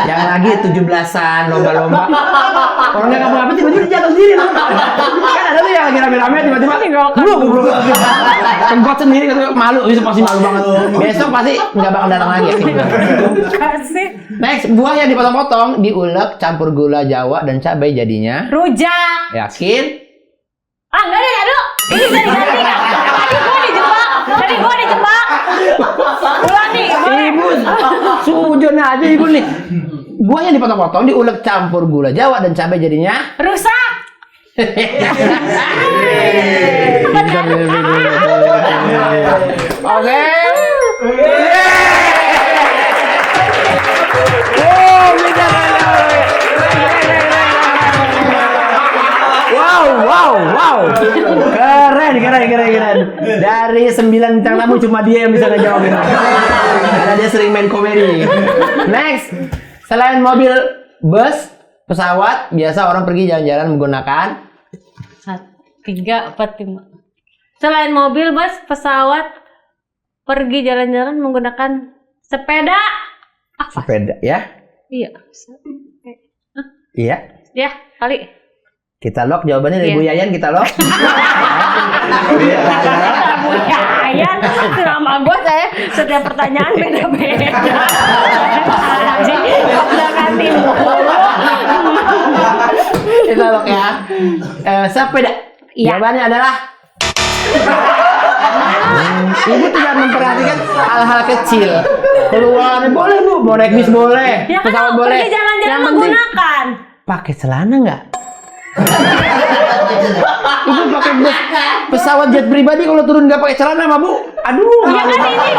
Yang lagi 17-an lomba-lomba. Orangnya ngapa-ngapain tiba-tiba dia jatuh sendiri. Kan ada tuh yang lagi rame-rame tiba-tiba tempat sendiri gitu, malu, itu pasti malu banget. Besok pasti nggak bakal datang lagi.
Kasih.
Next, buah yang dipotong-potong, diulek, campur gula Jawa dan cabai jadinya
Rujak.
yakin?
Ah enggak deh, aduh. Ini bisa diganti nggak? Tadi gua dijebak. Ulang nih, boleh.
Ibu, sujon aja ibu nih. Buah yang dipotong-potong, diulek, campur gula Jawa dan cabai jadinya
Rusak.
Oke. Wow. Keren. Dari 9 bintang tamu cuma dia yang bisa ngejawabin. Karena dia sering main komedi. Next. Selain mobil, bus, pesawat, biasa orang pergi jalan-jalan menggunakan
3, 4, 5. Selain mobil, bus, pesawat, pergi jalan-jalan menggunakan sepeda. Apa?
sepeda ya?
Iya.
Iya.
Ya, kali.
Kita lock jawabannya dari
Iya.
Bu Yayan, kita lock.
Bu Yayan, nama gue saya setiap pertanyaan beda-beda. Jadi jangan timbul.
Kita lock ya. Sepeda.
Iya.
Jawabannya adalah Ibu tidak memperhatikan hal-hal kecil. Keluar boleh Bu, mau naik bis boleh,
Ya kan
pesawat
kalau
boleh.
pergi jalan-jalan
Yang penting
menggunakan.
pakai celana nggak? Ibu pakai bus, pesawat jet pribadi kalau turun nggak pakai celana mah Bu. Aduh.
Ya kan ini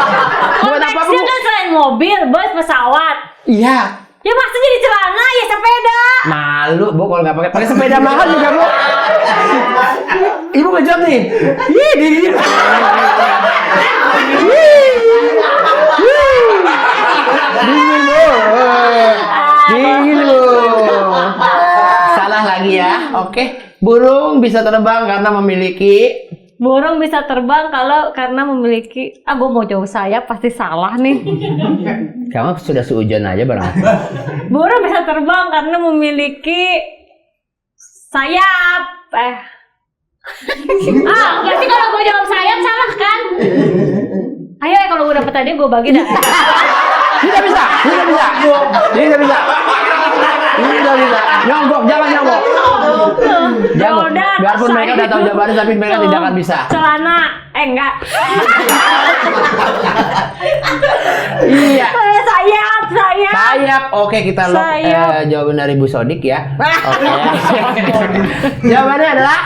Buat apa Bu?
konteksnya kan selain mobil, bus, pesawat.
Iya.
Ya masa jadi celana ya sepeda.
Malu Bu kalau nggak pakai sepeda mahal juga Bu. Ibu ngejawab nih. Dingin Bu. Salah lagi ya. Oke. Burung bisa terbang karena memiliki.
Burung bisa terbang karena memiliki. Gue mau jauh sayap pasti salah nih.
Kamu sudah seujon aja barang.
Burung bisa terbang karena memiliki sayap. Berarti kalau gue jawab sayap salah kan? Ayo kalau gue dapet tadi gue bagi dah.
Tidak bisa. Nyonggok, jangan nyonggok. Jangan. Biarpun mereka udah tahu jawabannya tapi mereka tidak akan bisa.
Celana, enggak.
Iya.
Sayap.
Oke, kita lock jawaban dari Bu Sodik ya. Oke. Jawabannya adalah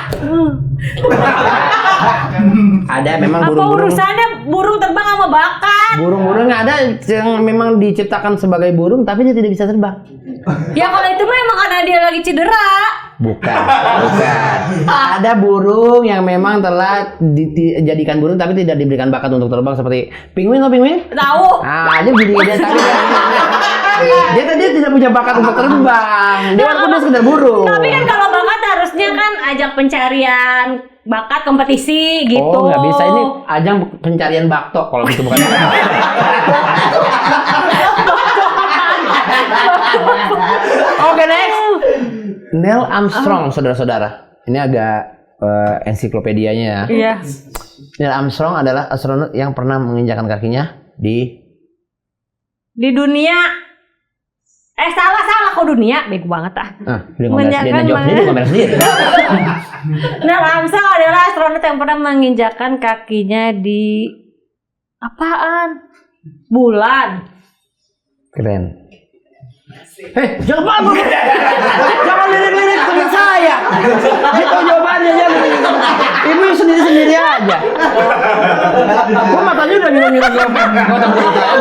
ada memang
Apa
burung-burung.
urusannya burung terbang sama bakat?
Burung-burung ada yang memang diciptakan sebagai burung tapi dia tidak bisa terbang.
Ya kalau itu mah emang karena dia lagi cedera.
Bukan. Ada burung yang memang telah dijadikan burung tapi tidak diberikan bakat untuk terbang seperti penguin.
Tahu.
Dia begini tapi dia tidak punya bakat untuk terbang. Dia walaupun dia sekedar burung.
Tapi kan kalau bakat harusnya kan ajak pencarian bakat kompetisi gitu.
Oh, nggak bisa, ini ajang pencarian bakto kalau gitu bukan. Oke, next. Neil Armstrong, saudara-saudara. Ini agak ensiklopedianya ya.
Iya.
Neil Armstrong adalah astronot yang pernah menginjakkan kakinya di
Di dunia Salah kok dunia. Bego banget ah.
Dia ngomel sendiri.
Neil Armstrong adalah astronot yang pernah menginjakkan kakinya di apaan? Bulan.
Keren. Jangan lirik-lirik teman saya. Itu jawabannya jangan. Ibu sendiri aja. Gua matanya udah ngira-ngira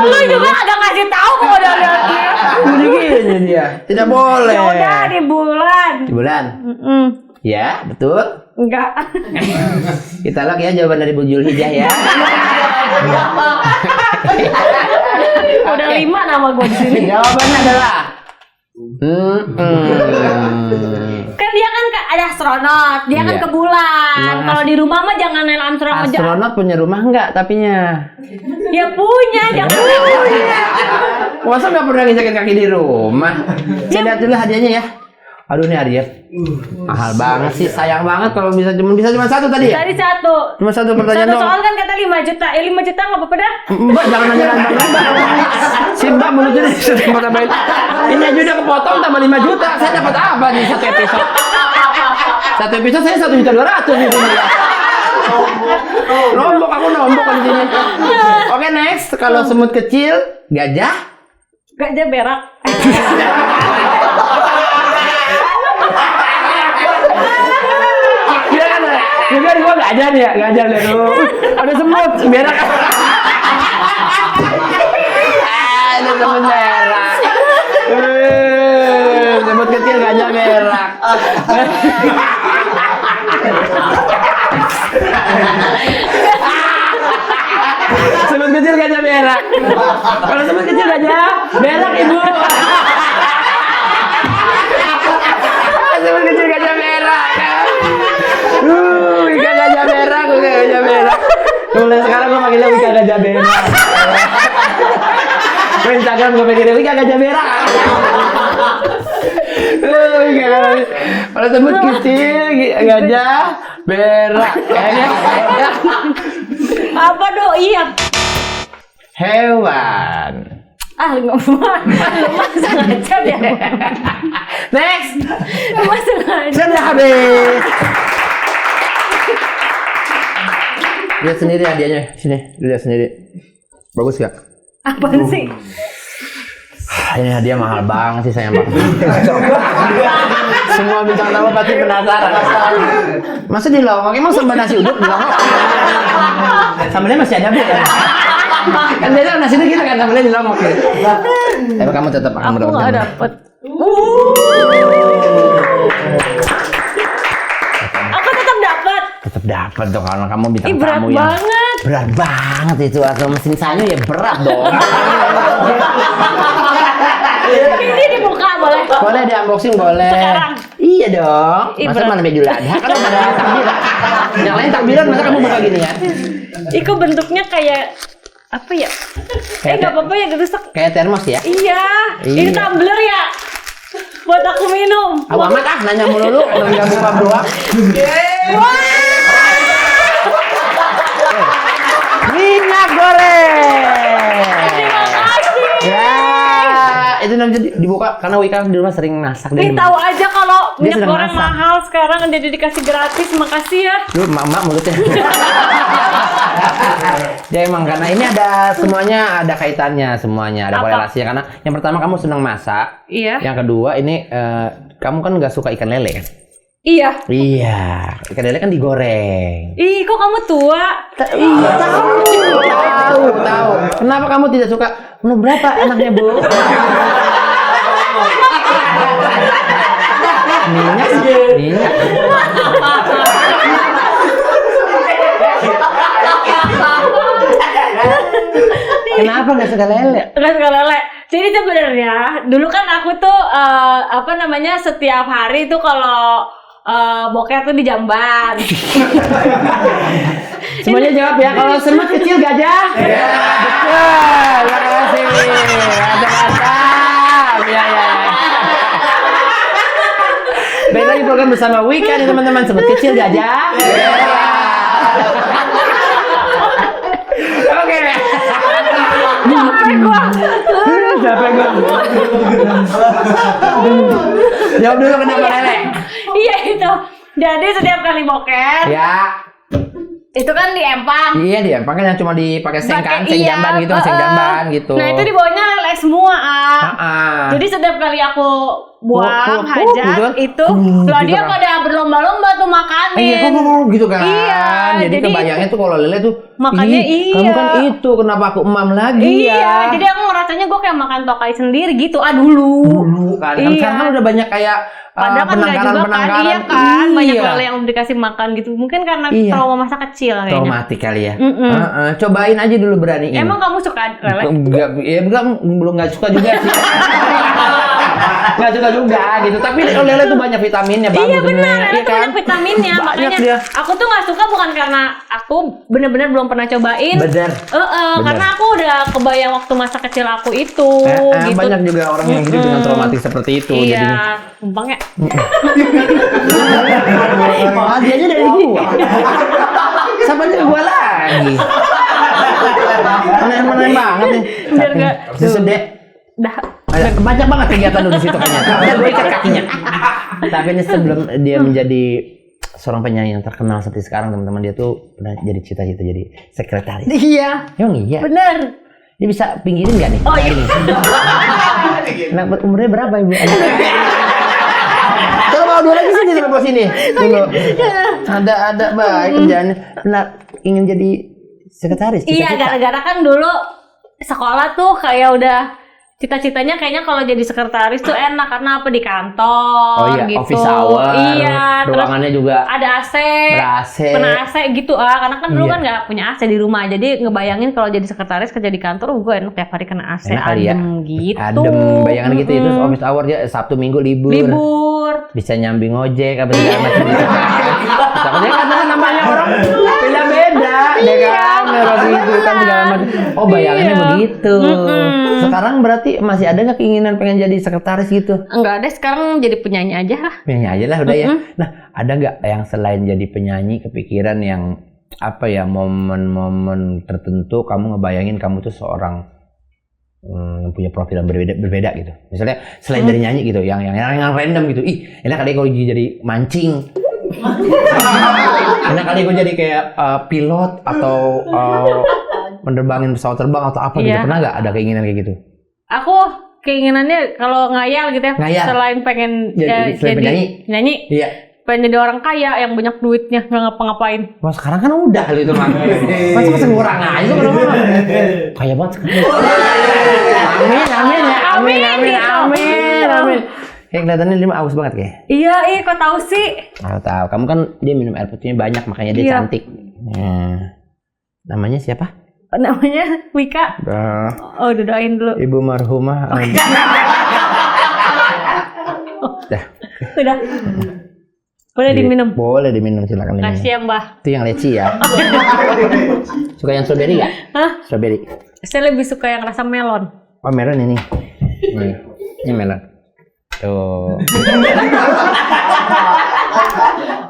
Lu juga agak ngasih tahu kok udah lihat dia.
Begini dia. Tidak boleh.
Ya udah di bulan.
Di bulan. Ya, betul.
Enggak.
Kita lihat ya jawaban dari Bu Julhijjah ya.
Udah 5 nama gue di sini.
Jawabannya adalah
kan dia kan ada astronot, dia kan ke bulan. Kalau di rumah mah jangan Neil Armstrong aja.
Astronot punya rumah enggak tapinya?
Ya punya, jangan punya.
Masa nggak pernah nginjakin kaki di rumah? Saya lihat dulu hadiahnya ya. Aduh nih hadiah mahal banget sih, sayang banget kalau bisa cuma satu tadi ya.
Tadi satu.
Cuma satu pertanyaan
Satu
doang.
soal kan kata 5 juta. Ya 5 juta nggak apa-apa dah.
Mbak jangan nanya Mbak. Si Mbak mulutnya sudah tambahin. Ini aja udah kepotong tambah 5 juta. Saya dapat apa nih satu episode? Satu episode saya 1.200.000 di sini. Nombok aku nombok di sini. Oke next, kalau semut kecil, gajah
berak.
Juga gua gajah nih ya, gajah lihat dulu. Ada semut, berak. Ada semut berak. Semut kecil gajah berak. Semut kecil gajah berak. Kalau semut kecil gajah berak ibu. Semut kecil gajah berak. Wika gajah berak, Wika gajah berak. Mulai sekarang gue panggilnya Wika gajah berak. Gue Instagram gue panggilnya Wika gajah berak. Wika gajah. Kalau sebut kecil gajah berak. Kayaknya.
Apa doi ya?
Hewan.
Lu masa ngajar ya?
Next.
Lu masa ngajar?
Sudah habis. Lihat sendiri hadiahnya. Sini, lihat sendiri. Bagus gak?
Apaan sih?
Ini hadiah mahal banget sih sayang banget. Semua bintang tamu pasti penasaran. Masa di longok? Emang sambal nasi uduk di longok? Sambalnya masih ada, Bu. Kan biasa nasi uduk gitu kan, sambalnya di longok gitu. Tapi kamu tetap akan mendapatkan.
Aku nggak dapet. Aku tetap dapat.
Tetap dapat dong karena kamu bintang tamu
berat
yang
banget.
Berat banget itu, atau mesin sanyo ya berat dong.
Ini dibuka boleh?
Boleh di unboxing boleh.
Sekarang?
Iya dong. Masa
berat.
malam Idul Adha kan ada takbiran. Yang lain takbiran masa kamu buka gini ya?
Iko bentuknya kayak apa ya? Nggak apa-apa ya dirusak.
Kayak termos ya?
Iya. Ini tumbler ya? Buat aku minum.
Amat ah nanya mulu orang nggak buka doang. Minyak goreng.
Terima kasih.
Ya, itu nanti dibuka karena Wika di rumah sering masak.
Tahu aja kalau
Dia
minyak
sedang
goreng
masak.
mahal sekarang jadi dikasih gratis. Makasih ya.
Lu emak mulutnya. Ya emang karena ini ada semuanya ada kaitannya semuanya ada korelasinya karena yang pertama kamu senang masak.
Iya.
Yang kedua ini kamu kan nggak suka ikan lele kan?
Iya.
Iya, ikan lele kan digoreng.
Ih, kok kamu tua?
Iya, tahu. Kenapa kamu tidak suka? Umur berapa anaknya, Bu? Minyak. Kenapa nggak suka lele?
Nggak suka lele. Jadi sebenarnya dulu kan aku tuh setiap hari tuh kalau boker tuh di Jamban.
Semuanya jawab ya. Kalau semut kecil gajah? Iya. Betul. Terima kasih. Mantap. Ya. Baik lagi program bersama Wika nih teman-teman. Semut kecil gajah? Iya. Oke.
capek gua.
Capek gua. Jawab dulu kenapa lele?
Iya itu. Jadi setiap kali boker,
Ya.
itu kan diempang.
Iya dia, makanya cuma dipakai seng kan, seng
Iya,
jamban gitu, seng jamban gitu.
Nah itu di bawahnya lele semua. Jadi setiap kali aku buang hajat itu, lah
gitu
dia
kan.
pada berlomba-lomba tuh makanin.
Gitu kan.
Iya,
Jadi kebayangnya tuh kalau lele tuh,
makannya
kamu kan itu, kenapa aku emam lagi
Iya,
ya?
jadi aku ngerasanya gue kayak makan tokai sendiri gitu. Dulu
Kan,
Iya.
sekarang kan udah banyak kayak
Padahal kan nggak juga kan, iya kan, banyak lele yang udah dikasih makan gitu. Mungkin karena trauma masa kecil kayaknya.
Traumatik kali ya. Cobain aja dulu beraniin.
Emang kamu suka lele?
Belum nggak suka juga sih. Nggak suka juga gitu. Tapi lele tuh banyak vitaminnya, bagus.
Iya benar, lele
iya
tuh banyak vitaminnya.
Banyak
Makanya
dia.
aku tuh nggak suka bukan karena aku bener-bener belum pernah cobain.
Bener.
Karena aku udah kebayang waktu masa kecil aku itu. Gitu.
Banyak juga orang yang hidup dengan traumatik seperti itu.
Iya,
Jadinya.
gampang ya.
Hadiahnya dari gua. Sampai dari gua lagi. Aneh-aneh banget nih.
Biar nggak
Sedek.
dah.
Banyak banget kegiatan lu di situ kayaknya. Udah gue ikat kakinya. Tapi ini sebelum dia menjadi seorang penyanyi yang terkenal seperti sekarang, teman-teman, dia tuh pernah jadi cita-cita jadi sekretaris.
Iya.
Emang iya?
Bener.
Dia bisa pinggirin nggak nih?
Oh iya.
Nah, umurnya berapa ibu? Kalau mau dua lagi sini terus sini dulu. Ada baik kerjaannya. Nah, ingin jadi sekretaris.
Iya, gara-gara kan dulu sekolah tuh kayak udah cita-citanya kayaknya kalau jadi sekretaris tuh enak karena apa di kantor
Oh iya,
gitu.
office hour.
Iya,
ruangannya juga
ada AC.
ber-AC.
Pernah AC gitu karena kan dulu
Iya.
kan nggak punya AC di rumah. Jadi ngebayangin kalau jadi sekretaris kerja di kantor gue enak tiap hari kena AC
Enak kali ya.
adem gitu.
Adem, bayangan gitu itu office hour dia Sabtu Minggu libur. Bisa nyambi ngojek apa segala macam. Takutnya kan namanya orang beda-beda, ya kan? Harus gitu kan segala macam. Oh, bayangannya begitu. Sekarang berarti masih ada nggak keinginan pengen jadi sekretaris gitu?
Enggak ada, sekarang jadi penyanyi aja lah.
Penyanyi aja lah udah ya. Nah, ada nggak yang selain jadi penyanyi kepikiran yang apa ya, momen-momen tertentu kamu ngebayangin kamu tuh seorang yang punya profil yang berbeda gitu. Misalnya selain dari nyanyi gitu, yang random gitu. Ih, enak kali kalau jadi mancing. Enak kali gue jadi kayak pilot atau menerbangin pesawat terbang atau apa gitu. Pernah nggak ada keinginan kayak gitu?
Aku keinginannya kalau ngayal gitu ya,
Ngayal.
selain pengen
Jadi
penyanyi,
Iya.
pengen jadi orang kaya yang banyak duitnya nggak ngapa-ngapain.
Wah, sekarang kan udah hal itu mah. Masa ngurang aja tuh kenapa? Kaya banget. Amin ya. Amin. Kayak kelihatannya dia mah aus banget kayak.
Iya, kok tahu sih?
Tahu. Kamu kan dia minum air putihnya banyak makanya dia cantik. Namanya siapa?
Namanya Wika. Oh, udah doain dulu.
Ibu marhumah.
Udah. Boleh diminum.
Boleh diminum, silakan diminum.
Kasih ya, Mbah.
Itu yang leci ya. Suka yang strawberry nggak?
Hah?
Strawberry.
Saya lebih suka yang rasa melon.
Oh, melon ini. Ini melon. Tuh.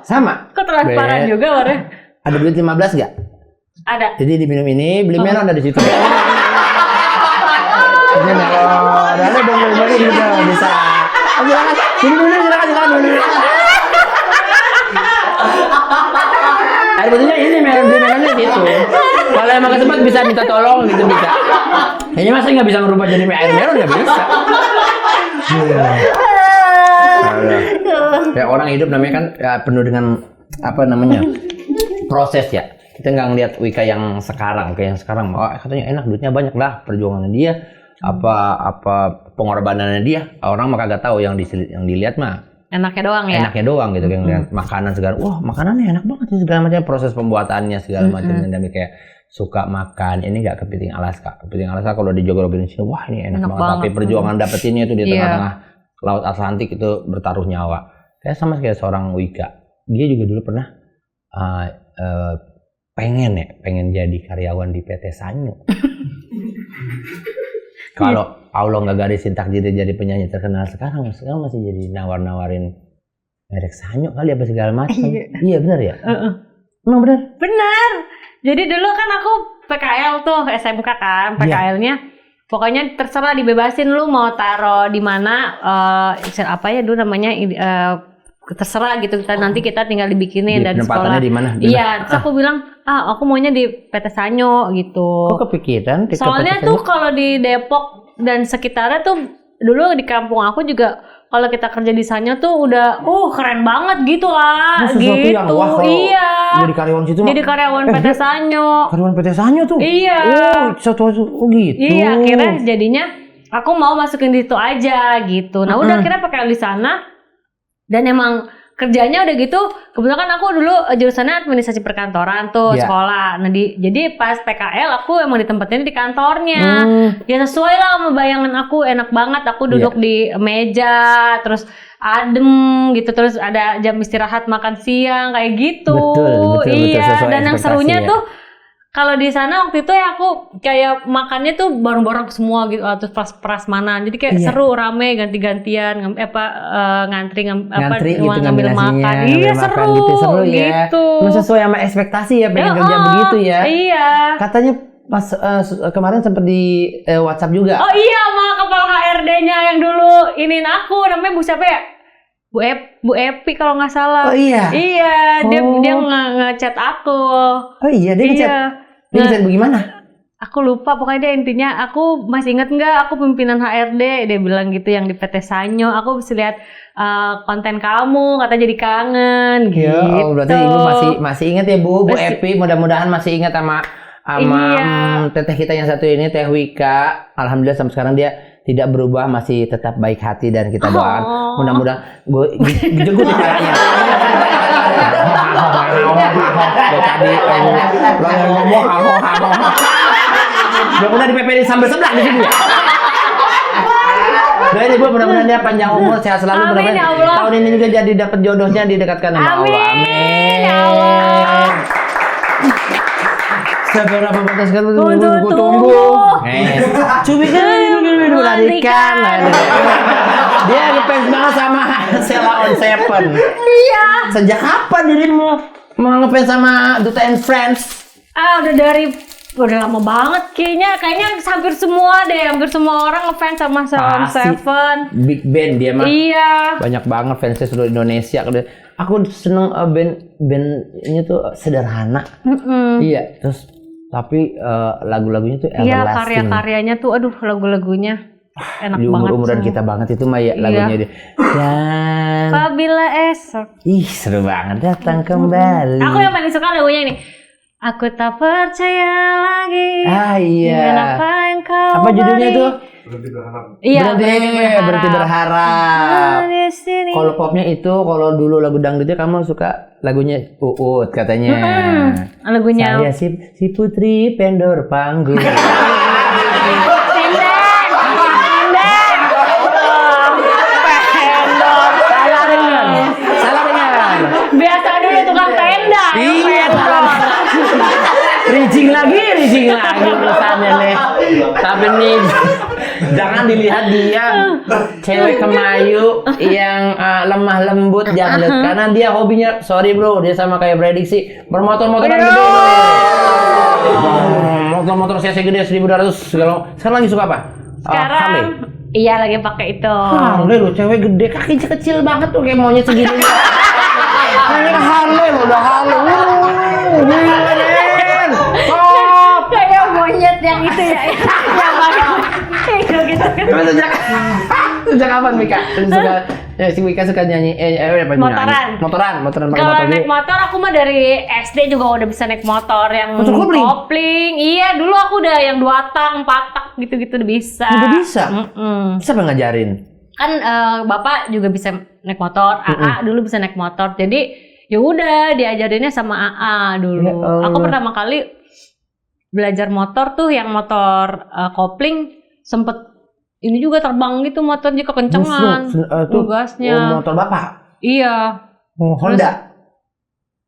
Sama.
Kok transparan juga warnanya?
Ada duit 15 nggak?
Ada.
Jadi diminum ini, beli melon ada di situ. Ini melon. Ada dong beli juga bisa. Silakan. Silakan. Air putihnya ini melonnya gitu. Kalau emang kesempatan bisa minta tolong gitu bisa. Kayaknya masa nggak bisa merubah jadi air melon nggak bisa. Ya orang hidup namanya kan ya, penuh dengan apa namanya proses ya. Kita nggak ngeliat Wika yang sekarang kayak yang sekarang. Oh, katanya enak duitnya banyak lah, perjuangannya dia apa pengorbanannya dia. Orang mah kagak tahu yang dilihat mah
enaknya doang ya.
Enaknya doang gitu kayak ngeliat makanan segala. Wah, makanannya enak banget sih segala macam proses pembuatannya segala macam dan kayak suka makan. Ini nggak kepiting Alaska. Kepiting Alaska kalau dijogor-jogorin sini, wah ini enak banget. Tapi perjuangan dapetinnya itu di tengah-tengah Laut Atlantik itu bertaruh nyawa. Kayak sama kayak seorang Wika. Dia juga dulu pernah pengen jadi karyawan di PT Sanyo. Kalau Allah nggak garisin takdir jadi penyanyi terkenal sekarang masih jadi nawar-nawarin merek Sanyo kali apa segala macam. Iya benar ya? Emang benar?
Benar. Jadi dulu kan aku PKL tuh SMK kan, PKL-nya Pokoknya terserah, dibebasin lu mau taruh di mana, apa ya dulu namanya, terserah gitu, nanti kita tinggal dibikinin dari sekolah.
Di mana?
Iya, terus aku bilang, aku maunya di PT Sanyo gitu.
Kok kepikiran?
Soalnya tuh kalau di Depok dan sekitarnya tuh dulu di kampung aku juga kalau kita kerja di Sanyo tuh udah keren banget gitu gitu.
Yang, wah,
iya.
Jadi karyawan situ.
Jadi karyawan PT Sanyo.
Karyawan PT Sanyo tuh.
Iya.
Gitu.
Iya, akhirnya jadinya aku mau masukin di situ aja gitu. Nah, udah akhirnya pakai di sana. Dan emang kerjanya udah gitu, kebetulan kan aku dulu jurusannya administrasi perkantoran tuh sekolah. Nah jadi pas PKL aku emang ditempatin di kantornya. Ya sesuai lah sama bayangan aku, enak banget aku duduk di meja, terus adem gitu, terus ada jam istirahat makan siang kayak gitu. Betul, iya, dan yang serunya tuh kalau di sana waktu itu ya aku kayak makannya tuh bareng-bareng semua gitu, terus prasmanan. Jadi kayak seru, rame, ganti-gantian, ngantri gitu, ngambil makan. Iya, seru
ya.
gitu.
Sesuai sama ekspektasi ya, pengen kerja begitu ya.
Iya.
Katanya pas kemarin sempet di WhatsApp juga.
Oh iya, sama kepala HRD-nya yang dulu iniin aku, namanya Bu siapa ya? Bu Epi kalau nggak salah.
Oh iya.
Iya, dia ngechat aku.
Oh iya, dia ngechat. Dia ngechat bagaimana?
Aku lupa, pokoknya dia intinya, aku masih inget nggak aku pimpinan HRD, dia bilang gitu yang di PT Sanyo. Aku bisa lihat konten kamu, kata jadi kangen gitu.
Ya, berarti Ibu masih inget ya Bu Epi, mudah-mudahan masih ingat sama teteh kita yang satu ini, Teh Wika. Alhamdulillah sampai sekarang dia tidak berubah, masih tetap baik hati dan kita doakan mudah-mudahan gue caranya. Tadi ngomong mudah-mudahan dipeperi sambil sebelah di sini. Doain Ibu, mudah-mudahan dia panjang umur, sehat selalu. Mudah-mudahan tahun ini juga jadi dapat jodohnya, didekatkan sama Allah. Amin.
Ya Allah.
Seberapa batas kan tunggu. Cubi kan larikan. Dia ngefans banget sama Sheila on Seven.
Iya.
Sejak kapan dirimu mau ngefans sama Duta and Friends?
Udah lama banget kayaknya hampir semua orang ngefans sama Sheila on Seven.
Big band dia mah.
Iya.
Banyak banget fansnya seluruh Indonesia. Aku seneng band-nya tuh sederhana. Iya, terus tapi lagu-lagunya tuh everlasting.
Iya, karya-karyanya tuh lagu-lagunya enak
di
banget.
Umuran kita banget itu mah ya lagunya dia. Dan
apabila esok.
Ih, seru banget datang kembali.
Aku yang paling suka lagunya ini. Aku tak percaya lagi.
Iya.
Apa yang kau
apa judulnya tuh?
Berhenti berharap.
Iya,
berhenti berharap. Kalau popnya itu, kalau dulu lagu dangdutnya kamu suka lagunya Uut katanya.
Lagunya.
Saya si Putri Pendor Panggung. Salah dengar.
Biasa dulu tukang tenda.
Iya, Rijing lagi urusannya nih. Tapi nih jangan dilihat dia cewek kemayu yang lemah lembut, jangan lihat karena dia hobinya, sorry bro, dia sama kayak prediksi bermotor-motoran gede. Motor-motor CC gede 1200 segala. Sekarang lagi suka apa?
Sekarang
Harley.
Iya, lagi pakai itu.
Harley lo, cewek gede, kakinya kecil banget tuh kayak monyet segini. Harley lo, udah Harley.
Kayak monyet yang itu ya. Yang gitu.
Sejak kapan Mika? Si Mika suka nyanyi motoran.
Kalau naik motor aku mah dari SD juga udah bisa naik motor yang kopling. Iya, dulu aku udah yang 2 tak, 4 tak gitu-gitu udah bisa.
Udah bisa? Siapa ngajarin?
Kan bapak juga bisa naik motor, AA dulu bisa naik motor. Jadi ya udah diajarinnya sama AA dulu. Aku pertama kali belajar motor tuh yang motor kopling, sempet ini juga terbang gitu motornya kekencengan. Gasnya.
Motor bapak?
Iya.
Honda?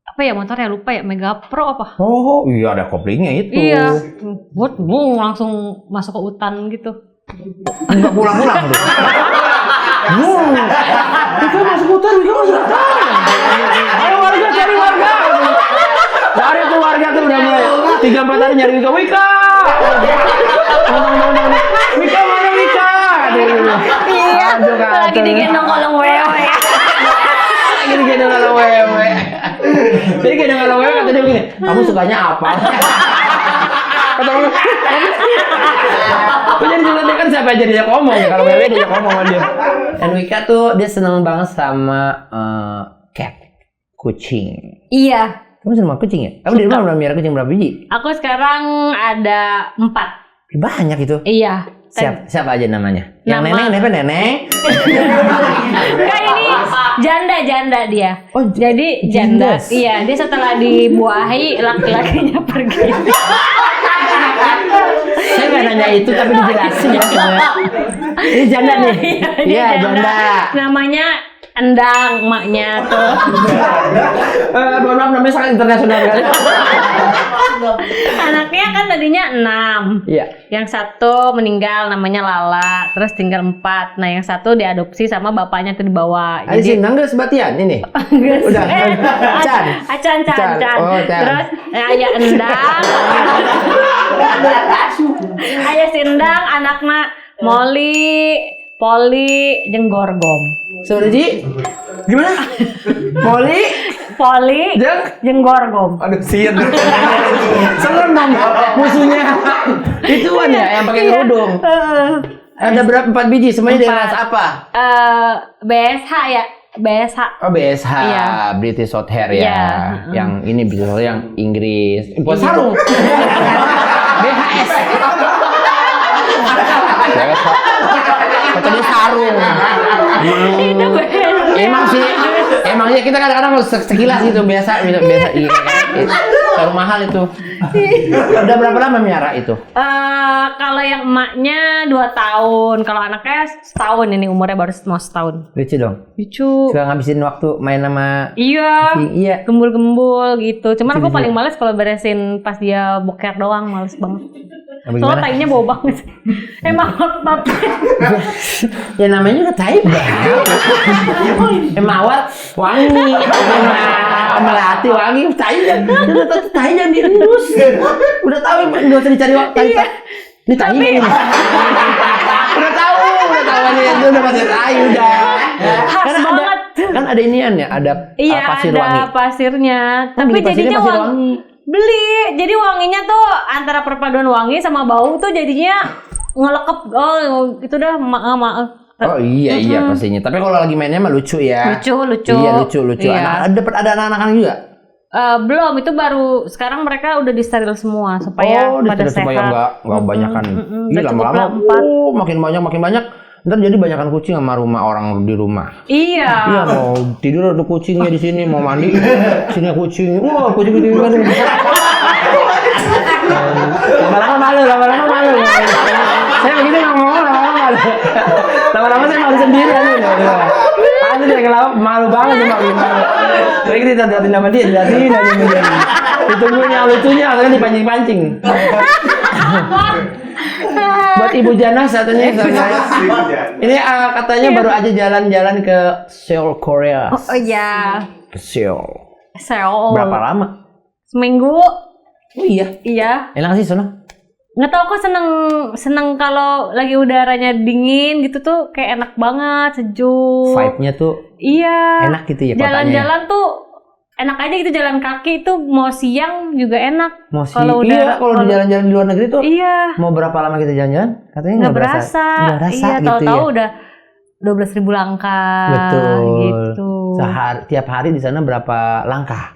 Apa ya motornya, lupa ya, Mega Pro apa?
Oh iya, ada koplingnya itu.
Iya. Buat langsung masuk ke hutan gitu.
Enggak pulang-pulang tuh. Itu masuk hutan, Ayo warga, cari warga. Cari tuh warga tuh udah mulai 3-4 hari nyari Wika. Mika mana Mika?
Iya. Lagi digendong kolong wewe.
Lagi digendong kolong wewe. Jadi gendong kolong wewe kata dia begini, kamu sukanya apa? Kata orang, kok jadi dia kan siapa aja dia ngomong ya, kalau wewe dia ngomong sama dia. Dan Wika tuh dia seneng banget sama cat, kucing.
Iya.
Kamu seneng sama kucing ya? Kamu di rumah udah miara kucing berapa biji?
Aku sekarang ada 4.
Banyak itu.
Iya.
Siapa aja namanya? Yang
Nama-
neneng?
Enggak, ini janda dia.
Oh,
jadi janda.
jandas.
Iya, dia setelah dibuahi laki-lakinya pergi.
Saya nggak nanya itu tapi dijelasin ya sebenarnya. Ini janda nih. Iya janda.
Namanya Endang, emaknya tuh.
Mohon maaf namanya sangat internasional kan.
Anaknya kan tadinya 6.
Iya.
Yang satu meninggal namanya Lala, terus tinggal 4. Nah, yang satu diadopsi sama bapaknya tuh dibawa.
Ada sih nangga sebatian ini. Udah. Chan.
Acan.
Oh, Chan.
Terus ayah Endang. Ayah si Endang, anaknya Molly, Poli, jeung Gorgom.
Saudara Ji, gimana?
Poli, jeung Gorgom.
Aduh, sian. Serem dong musuhnya. Ituan ya yang pakai kerudung. Ada berapa 4 biji? Semuanya dari ras apa?
BSH ya. BSH.
Oh BSH,
Iya.
British Shorthair ya.
Iya.
Yang ini British Shorthair yang Inggris. Buat sarung. BHS. Kata dia sarung. Emangnya kita kadang-kadang sekilas gitu biasa iya, sarung mahal itu. Udah berapa lama miara itu?
Kalau yang emaknya 2 tahun, kalau anaknya setahun, ini umurnya baru mau setahun.
Lucu dong.
Lucu.
Suka ngabisin waktu main sama
Iya.
Iya.
Gembul-gembul gitu. Cuman aku
Lucu.
paling males kalau beresin pas dia boker doang, males banget.
Apa
Soalnya
gimana?
tainya bau banget. Emang hot.
Ya namanya juga tai mawar wangi, melati wangi, tai jangan diendus. Udah tahu nggak usah dicari tai. Ini tai ini. Udah tahu itu udah pasti tai udah.
Khas banget.
Kan ada inian ya, ada
Iya,
pasir
ada
wangi.
pasirnya.
Oh,
Tapi
beli pasirnya
jadinya
pasir
wangi. Beli. Jadi wanginya tuh antara perpaduan wangi sama bau tuh jadinya ngelekep. Oh, itu dah maaf.
Oh iya pastinya. Tapi kalau lagi mainnya mah lucu ya.
Lucu.
Iya lucu.
Iya.
Ada anak-anak juga.
Belum, itu baru sekarang mereka udah disteril semua supaya pada sehat.
Supaya nggak banyakan. Ih,
Udah cukup
lama-lama
lah, 4.
makin banyak. Ntar jadi banyakan kucing sama orang di rumah.
Iya.
Iya mau tidur ada kucingnya di sini, mau mandi sini kucing. Wah kucing. Lama-lama malu. Saya begitu ngomong lama-lama malu. Lama-lama saya malu sendiri Ada dia kelapa malu banget sama malu. Jadi kita liatin sama dia, liatin aja dia. Ditungguin yang lucunya, akhirnya dipancing-pancing. Buat Ibu Jana satunya ini katanya baru aja jalan-jalan ke Seoul, Korea.
Oh iya.
Ke Seoul.
Seoul.
Berapa lama?
Seminggu.
Oh iya.
Iya.
Enak sih sana.
Nggak tahu, kok seneng kalau lagi udaranya dingin gitu tuh kayak enak banget, sejuk.
Vibe-nya tuh
Iya.
enak gitu ya kotanya.
Jalan-jalan tuh enak aja gitu, jalan kaki itu mau siang juga enak. Kalau
Kalau di jalan-jalan di luar negeri tuh
Iya.
mau berapa lama kita jalan-jalan? Katanya
Nggak berasa.
Nggak berasa
Iya,
gitu
tahu-tahu
ya.
udah 12.000 langkah.
Betul.
Gitu.
Tiap hari di sana berapa langkah?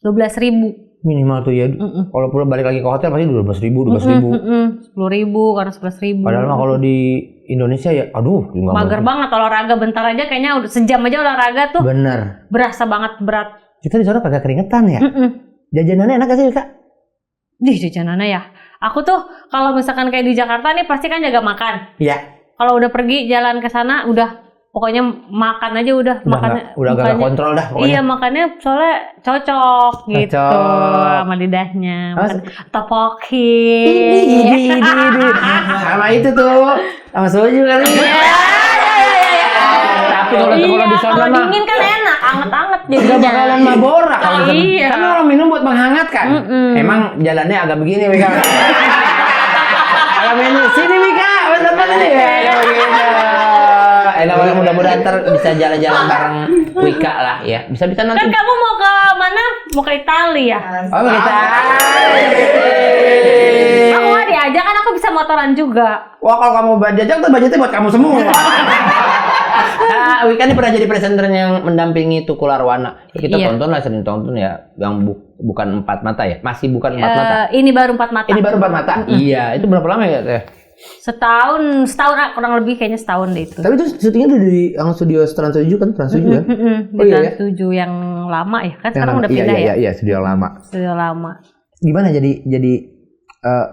12.000.
Minimal tuh ya. Kalau pulang balik lagi ke hotel pasti 12.000.
10.000 karena 11.000.
Padahal mah kalau di Indonesia ya, aduh, nggak
mager banget olahraga bentar aja, kayaknya udah sejam aja olahraga tuh.
Bener.
Berasa banget berat.
Kita di sana pakai keringetan ya. Jajanannya enak gak sih Kak?
Jajanannya ya. Aku tuh kalau misalkan kayak di Jakarta nih pasti kan jaga makan.
Iya.
Kalau udah pergi jalan ke sana udah pokoknya makan aja udah makannya.
Udah agak kontrol dah pokoknya.
Iya, makannya soalnya cocok gitu sama lidahnya. Makan topoki.
Idi. Sama itu tuh, sama soju kali. Tapi kalau di sana
kalau
mah
dingin kan enak, anget-anget
nggak
jadinya.
bakalan mabora kalau
Iya.
Karena orang minum buat menghangatkan. Emang jalannya agak begini, Mika. Ayam ini sini Wika, teman ini ya. Mudah-mudahan ntar bisa jalan-jalan bareng Wika lah ya. Bisa nanti.
Kan kamu mau ke mana? Mau ke Italia ya?
Oh, mau ke Italia.
Aku nggak diajak kan, aku bisa motoran juga.
Wah, kalau kamu jajak tuh budgetnya buat kamu semua. Wika ini pernah jadi presenter yang mendampingi Tukul Arwana. Kita tonton lah, sering tonton ya. Yang bukan Empat Mata ya? Masih bukan Empat Mata.
Ini baru Empat Mata.
Ini baru Empat Mata. Iya, itu berapa lama ya?
Setahun kurang lebih kayaknya setahun deh itu.
Tapi itu syutingnya di yang studio Trans 7 kan? Trans 7 kan?
Di Trans 7 yang lama ya? Kan sekarang udah pindah ya?
Iya, studio lama.
Studio lama.
Gimana jadi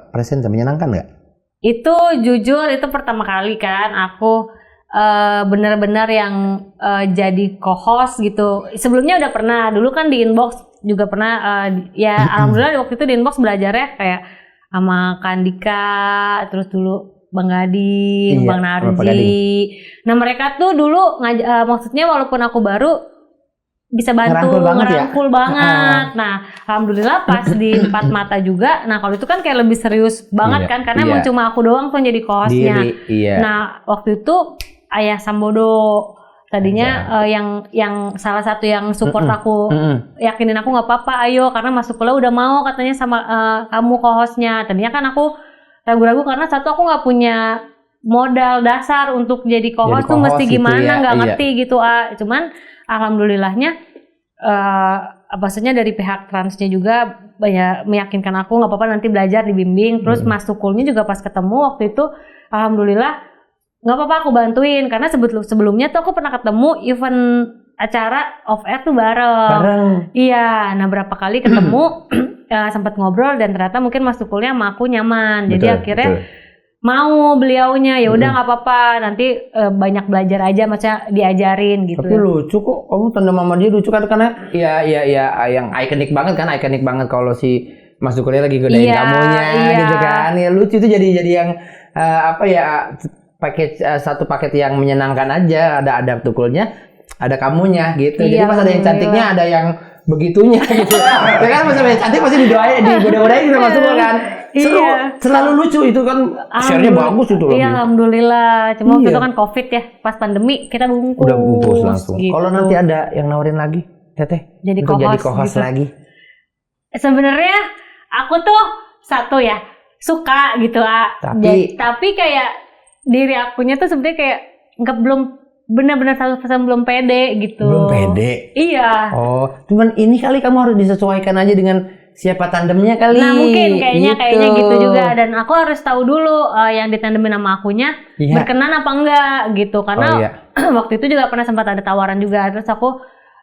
presenter, menyenangkan nggak?
Itu jujur itu pertama kali kan aku benar-benar yang jadi co-host gitu. Sebelumnya udah pernah, dulu kan di Inbox juga pernah ya alhamdulillah waktu itu di Inbox belajarnya kayak sama Kandika, terus dulu Bang Gading, Bang Narji. Nah mereka tuh dulu maksudnya walaupun aku baru bisa bantu ngerangkul banget. Nah alhamdulillah pas di Empat Mata juga. Nah kalau itu kan kayak lebih serius banget kan, karena emang cuma aku doang tuh jadi co-hostnya. Nah waktu itu Ayah Sambodo tadinya yang salah satu yang support aku, yakinin aku nggak apa-apa, ayo karena masuk kuliah udah mau katanya sama kamu co-hostnya. Tadinya kan aku ragu-ragu karena satu aku nggak punya modal dasar untuk jadi co-host tuh mesti gimana, nggak ngerti gitu. Cuman alhamdulillahnya maksudnya dari pihak Transnya juga banyak meyakinkan aku nggak apa-apa, nanti belajar dibimbing. Terus Mas Tukulnya juga pas ketemu waktu itu alhamdulillah nggak apa-apa aku bantuin, karena sebelumnya tuh aku pernah ketemu event acara off air tuh bareng. Iya, nah berapa kali ketemu sempat ngobrol dan ternyata mungkin Mas Tukulnya sama aku nyaman. Jadi akhirnya mau beliaunya ya udah nggak apa-apa, nanti banyak belajar aja, macam diajarin gitu. Tapi
lucu kok, kamu tanda mama dia lucu kan, karena ya yang ikonik banget kalau si Mas Tukulnya lagi godain kamunya gitu kan. Ya lucu itu jadi yang satu paket yang menyenangkan aja, ada Tukulnya, ada kamunya gitu. Jadi pas ada yang cantiknya, ada yang begitunya gitu. Ya kan pas ada yang cantik pasti digoda-godain gitu Mas Tukul kan. Seru, selalu lucu itu kan, share-nya bagus itu loh.
Iya alhamdulillah. Cuma waktu itu kan Covid ya, pas pandemi kita bungkus.
Udah bungkus langsung. Gitu. Kalau nanti ada yang nawarin lagi, Teteh,
jadi
co-host gitu lagi.
Sebenarnya aku tuh satu ya suka gitu tapi kayak diri akunya tuh sebenarnya kayak belum benar-benar 100% belum pede gitu.
Belum pede?
Iya.
Oh, cuman ini kali kamu harus disesuaikan aja dengan siapa tandemnya kali.
Nah mungkin kayaknya gitu juga, dan aku harus tahu dulu yang ditandemin sama akunya berkenan apa enggak gitu, karena waktu itu juga pernah sempat ada tawaran juga, terus aku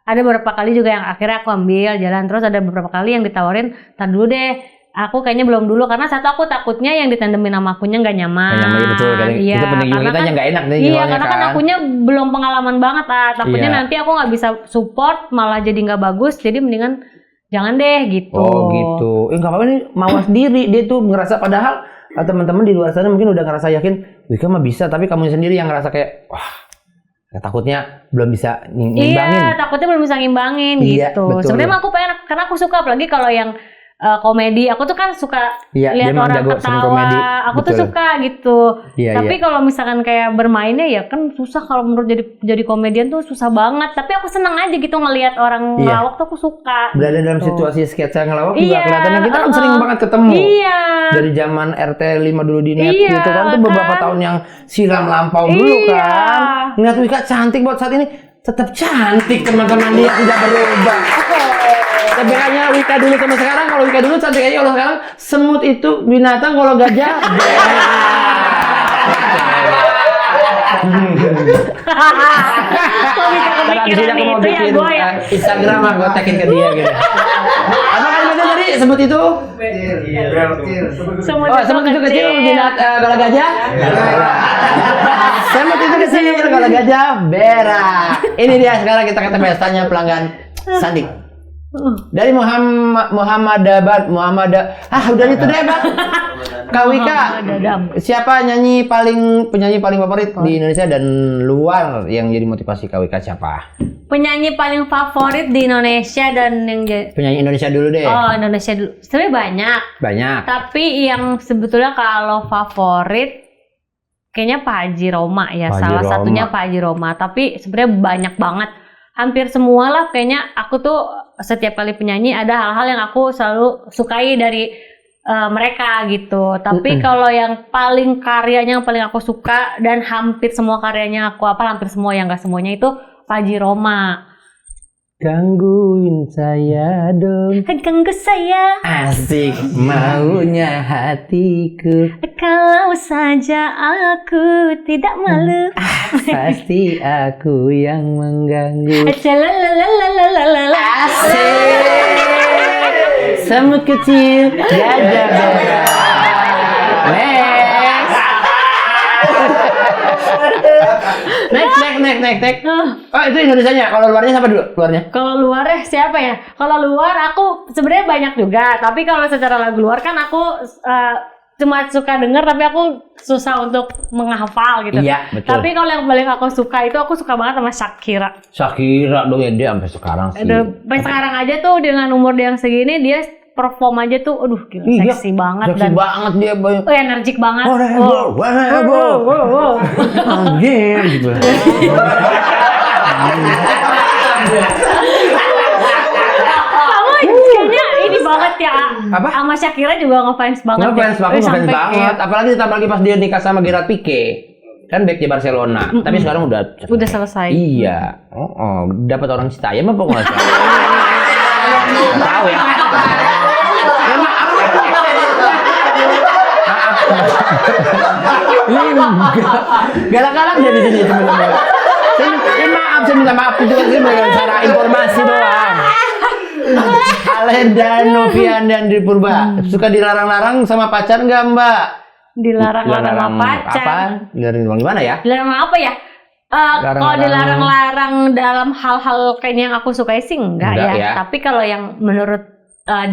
ada beberapa kali juga yang akhirnya aku ambil jalan, terus ada beberapa kali yang ditawarin tar dulu deh. Aku kayaknya belum dulu, karena satu aku takutnya yang ditandemin sama akunya nggak nyaman.
Nggak nyaman, betul. Itu penting juga, kita nggak enak nih.
Iya, karena kan akunya belum pengalaman banget. Takutnya nanti aku nggak bisa support, malah jadi nggak bagus. Jadi mendingan jangan deh gitu.
Oh gitu. Nggak apa-apa nih, mawas diri. Dia tuh ngerasa, padahal teman-teman di luar sana mungkin udah ngerasa yakin, Wika mah bisa, tapi kamu sendiri yang ngerasa kayak, wah, takutnya belum bisa ngimbangin.
Iya, takutnya belum bisa ngimbangin gitu. Sebenarnya aku pengen, karena aku suka, apalagi kalau yang komedi, aku tuh kan suka lihat orang ketawa, aku tuh suka gitu. Tapi kalau misalkan kayak bermainnya ya kan susah, kalau menurut jadi komedian tuh susah banget. Tapi aku senang aja gitu ngelihat orang ngelawak tuh aku suka.
Berada dalam situasi sketsa ngelawak juga kelihatannya kita kan sering banget ketemu. Dari zaman RT 5 dulu di net gitu kan, tuh beberapa tahun yang silam lampau dulu kan. Ngeliat Wika cantik buat saat ini, tetap cantik teman-teman, dia tidak berubah. Bedanya Wika dulu sama sekarang, kalau Wika dulu cantik aja, kalau sekarang semut itu binatang, kalau gajah
kepikiran itu ya gue ya.
Instagram gue tagin ke dia gitu. Apa kalimatnya tadi? Semut itu? Semut itu kecil, binatang kalau gajah? Semut itu kecil, kalau gajah berak. Ini dia sekarang kita pestanya pelanggan Sandik. Dari Muhammad udah itu deh Bang. Kak Wika, siapa penyanyi paling favorit di Indonesia dan luar yang jadi motivasi Kak Wika siapa?
penyanyi paling favorit di Indonesia dan yang
Penyanyi Indonesia dulu deh.
Oh, Indonesia dulu. Sebenarnya banyak.
Banyak.
Tapi yang sebetulnya kalau favorit kayaknya Pak Haji Roma ya.
Pak Haji
Salah
Roma.
satunya Pak Haji Roma. Tapi sebenarnya banyak banget. Hampir semua lah kayaknya aku tuh setiap kali penyanyi ada hal-hal yang aku selalu sukai dari mereka gitu. Tapi kalau yang paling karyanya yang paling aku suka dan hampir semua karyanya aku hampir semua yang enggak semuanya itu Pak Haji Roma.
Gangguin saya dong.
Ganggu saya.
Asik maunya hatiku.
Kalau saja aku tidak malu.
Pasti aku yang mengganggu.
Calalalalalalalala.
Asik. Semut kecil gajah bela. Next. Oh, itu Indonesianya. Kalau luarnya siapa dulu? Luarnya?
Kalau luarnya siapa ya? Kalau luar aku sebenarnya banyak juga. Tapi kalau secara lagu luar kan aku cuma suka denger tapi aku susah untuk menghafal gitu.
Iya, betul.
Tapi kalau yang paling aku suka itu aku suka banget sama Shakira.
Shakira dong ya, dia sampai sekarang sih.
Sampai sekarang aja tuh dengan umur dia yang segini dia perform aja tuh aduh gila,
Iya,
seksi banget
seksi
dan
banget dia.
energik banget.
Wow. Anjir gitu.
Kamu kayaknya ini banget ya.
Apa?
Sama Shakira juga ngefans banget.
Ngefans banget,
Sampai
banget. Apalagi ditambah lagi pas dia nikah sama Gerard Pique. Kan back di Barcelona. Tapi sekarang udah
selesai.
Iya. Dapat orang Citayam apa enggak salah? Nggak tahu ya. Galak-galak dia di sini sebenarnya. Saya minta maaf itu kan sih secara informasi doang. Alenda Novian dan Di Purba suka dilarang-larang sama pacar nggak Mbak?
Dilarang sama pacar.
Apa? Dilarang gimana ya?
Dilarang apa ya? Kalau dilarang-larang dalam hal-hal kayaknya yang aku sukai sih enggak ya. Tapi kalau yang menurut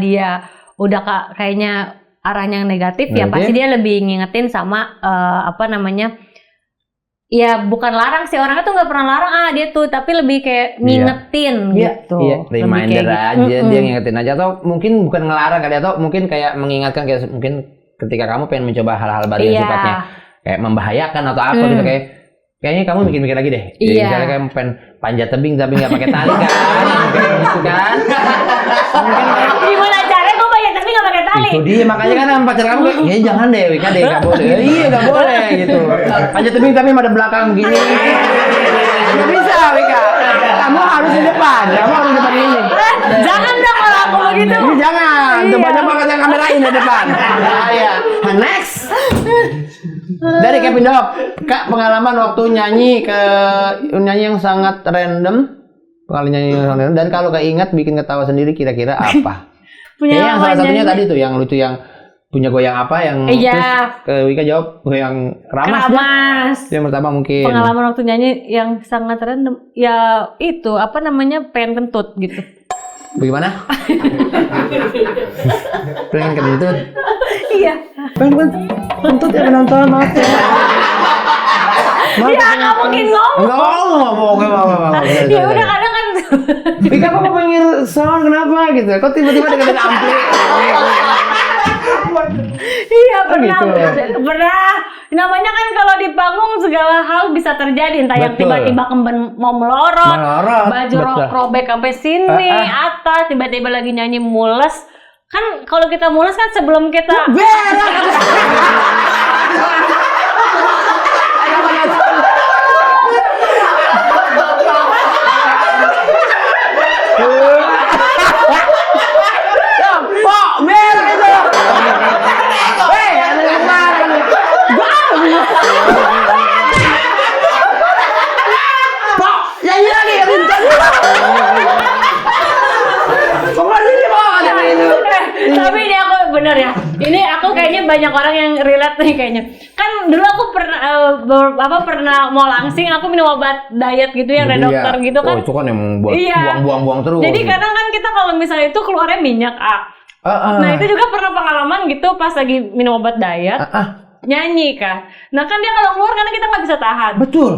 dia udah kayaknya arahnya yang negatif ya pasti dia lebih ngingetin sama ya bukan larang sih, orangnya tuh nggak pernah larang dia tuh, tapi lebih kayak ngingetin gitu.
Iya, reminder
gitu.
aja, dia ngingetin aja, atau mungkin bukan ngelarang kali, atau mungkin kayak mengingatkan kayak mungkin ketika kamu pengen mencoba hal-hal baru yang sifatnya kayak membahayakan atau apa gitu, kayaknya kamu mikir-mikir lagi deh. Jadi misalnya kayak pengen panjat tebing tapi nggak pakai tali kan, gitu kan?
Gimana caranya gue panjat tebing nggak pakai tali?
Itu dia, makanya kan sama pacar kamu kayak, ya jangan deh Wika deh, nggak boleh. Iya nggak boleh gitu. Panjat tebing tapi ada belakang gini. Nggak bisa Wika. Kamu harus di depan, kamu harus di depan ini.
Jangan dong kalau aku begitu.
Ini jangan, banyak banget yang kamerain di depan. Iya. Next. Dari Kevin Dok, Kak, pengalaman waktu nyanyi yang sangat random, dan kalau keinget bikin ketawa sendiri kira-kira apa? Yang salah satunya tadi tuh yang lucu, yang punya goyang apa yang terus Wika jawab goyang keramas. Yang pertama mungkin
pengalaman waktu nyanyi yang sangat random ya itu pengen kentut gitu.
Bagaimana? Pengen kentut?
Iya.
Pengen kentut ya penonton, maaf ya.
Ya nggak mungkin ngomong. Ya udah kadang kan.
Wika kok pengen sound kenapa gitu? Kok tiba-tiba deketin ampli?
Iya pernah. Namanya kan kalau di panggung segala hal bisa terjadi, entah yang tiba-tiba kemben mau melorot, baju rok robek sampai sini atas, tiba-tiba lagi nyanyi mules. Kan kalau kita mules kan sebelum kita tapi ini aku bener ya. Ini aku kayaknya banyak orang yang relate nih kayaknya. Kan dulu aku pernah mau langsing, aku minum obat diet gitu ya, ada dokter gitu kan.
Oh, itu kan emang buat buang-buang terus.
Jadi kadang kan kita kalau misalnya itu keluarnya minyak Nah itu juga pernah pengalaman gitu pas lagi minum obat diet, nyanyi kan. Nah kan dia kalau keluar karena kita nggak bisa tahan.
Betul.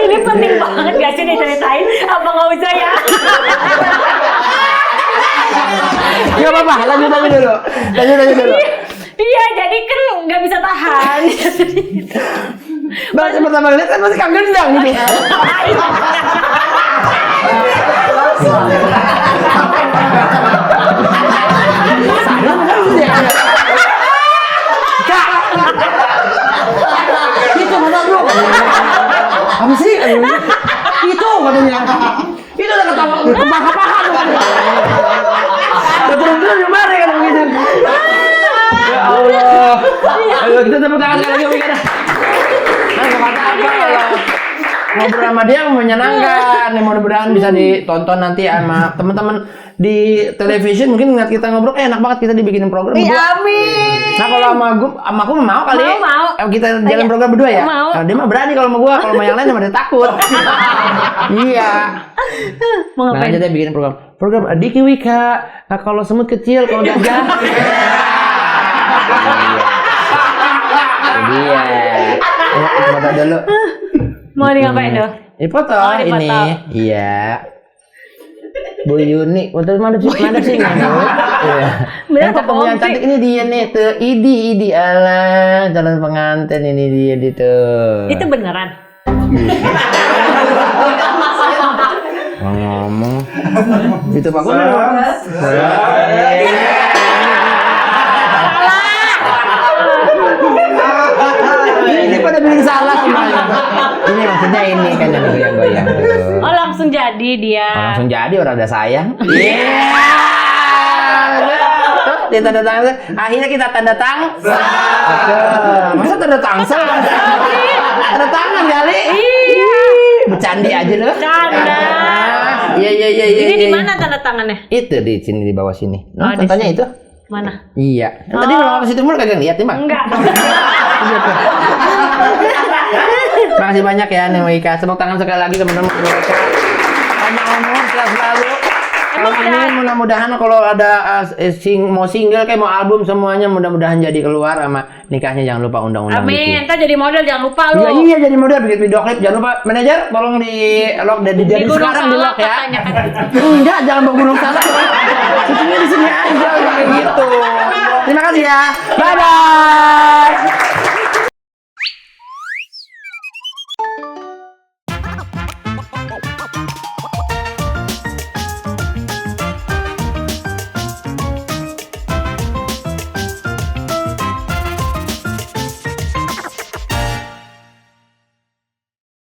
Ini penting banget gak sih diceritain? Apa nggak usah ya?
Gak apa-apa, lanjut dulu.
Iya, jadi kan nggak bisa tahan.
Bahasa pertama lihat kan masih kagak gendang gitu. Itu mana bro? Apa sih? Itu katanya. Itu udah ketawa paha-paha tuh. Betul-betul dimari kan begitu. Ya Allah. Ayo kita tepuk tangan sekali lagi kita. Ngobrol sama dia menyenangkan, mudah-mudahan bisa ditonton nanti sama teman-teman di television. Mungkin ngeliat kita ngobrol, enak banget kita dibikinin program berdua.
Amin.
Nah kalau sama aku mau kali.
Mau.
Kita jalan program berdua ya.
Mau.
Nah, dia mah berani kalau sama gua, kalau sama yang lain dia takut. Iya.
Mau
Nah,
ngapain?
kita bikin program Diki Wika. Nah, kalau semut kecil, kalau gajah. Iya. Foto dulu.
Mau di ngapain tuh?
Ini foto
Oh, di
ini.
foto.
Iya. Bu Yuni, foto mana sih? Iya.
Bener
Yang ketemu yang
bohong
cantik ini dia nih tuh. Idi ala calon pengantin ini dia di tuh.
Itu beneran.
Ngomong. Itu Pak Gun. Ini pada bikin salah semuanya. Ini maksudnya ini kan yang goyang-goyang tuh.
Oh, langsung jadi dia.
Oh, langsung jadi orang ada sayang. Iya. Tuh, dia tanda tangan. Akhirnya kita tanda tangan. Masa tanda tangan? Tanda tangan kali. Iya. Bercandi aja loh.
Canda.
Iya.
Ini di mana tanda tangannya?
Itu di sini di bawah sini.
Oh, di
Contohnya
sini.
itu.
Mana?
Iya. Yang tadi belum ke situ mulu kagak lihat nih, Bang.
Enggak.
Makasih banyak ya nih Wika. Tepuk tangan sekali lagi teman-teman. Panjang umur sehat selalu. Kalau ini mudah-mudahan kalau ada mau single kayak mau album semuanya mudah-mudahan jadi keluar sama nikahnya jangan lupa undang-undang.
Amin. Ntar jadi model jangan lupa lu.
Iya jadi model bikin video klip jangan lupa manajer tolong di lock dan di
Gunung
sekarang di lock ya.
katanya kan.
Enggak jangan bawa gunung salah. Syutingnya di sini aja kayak gitu. Terima kasih ya. Bye bye.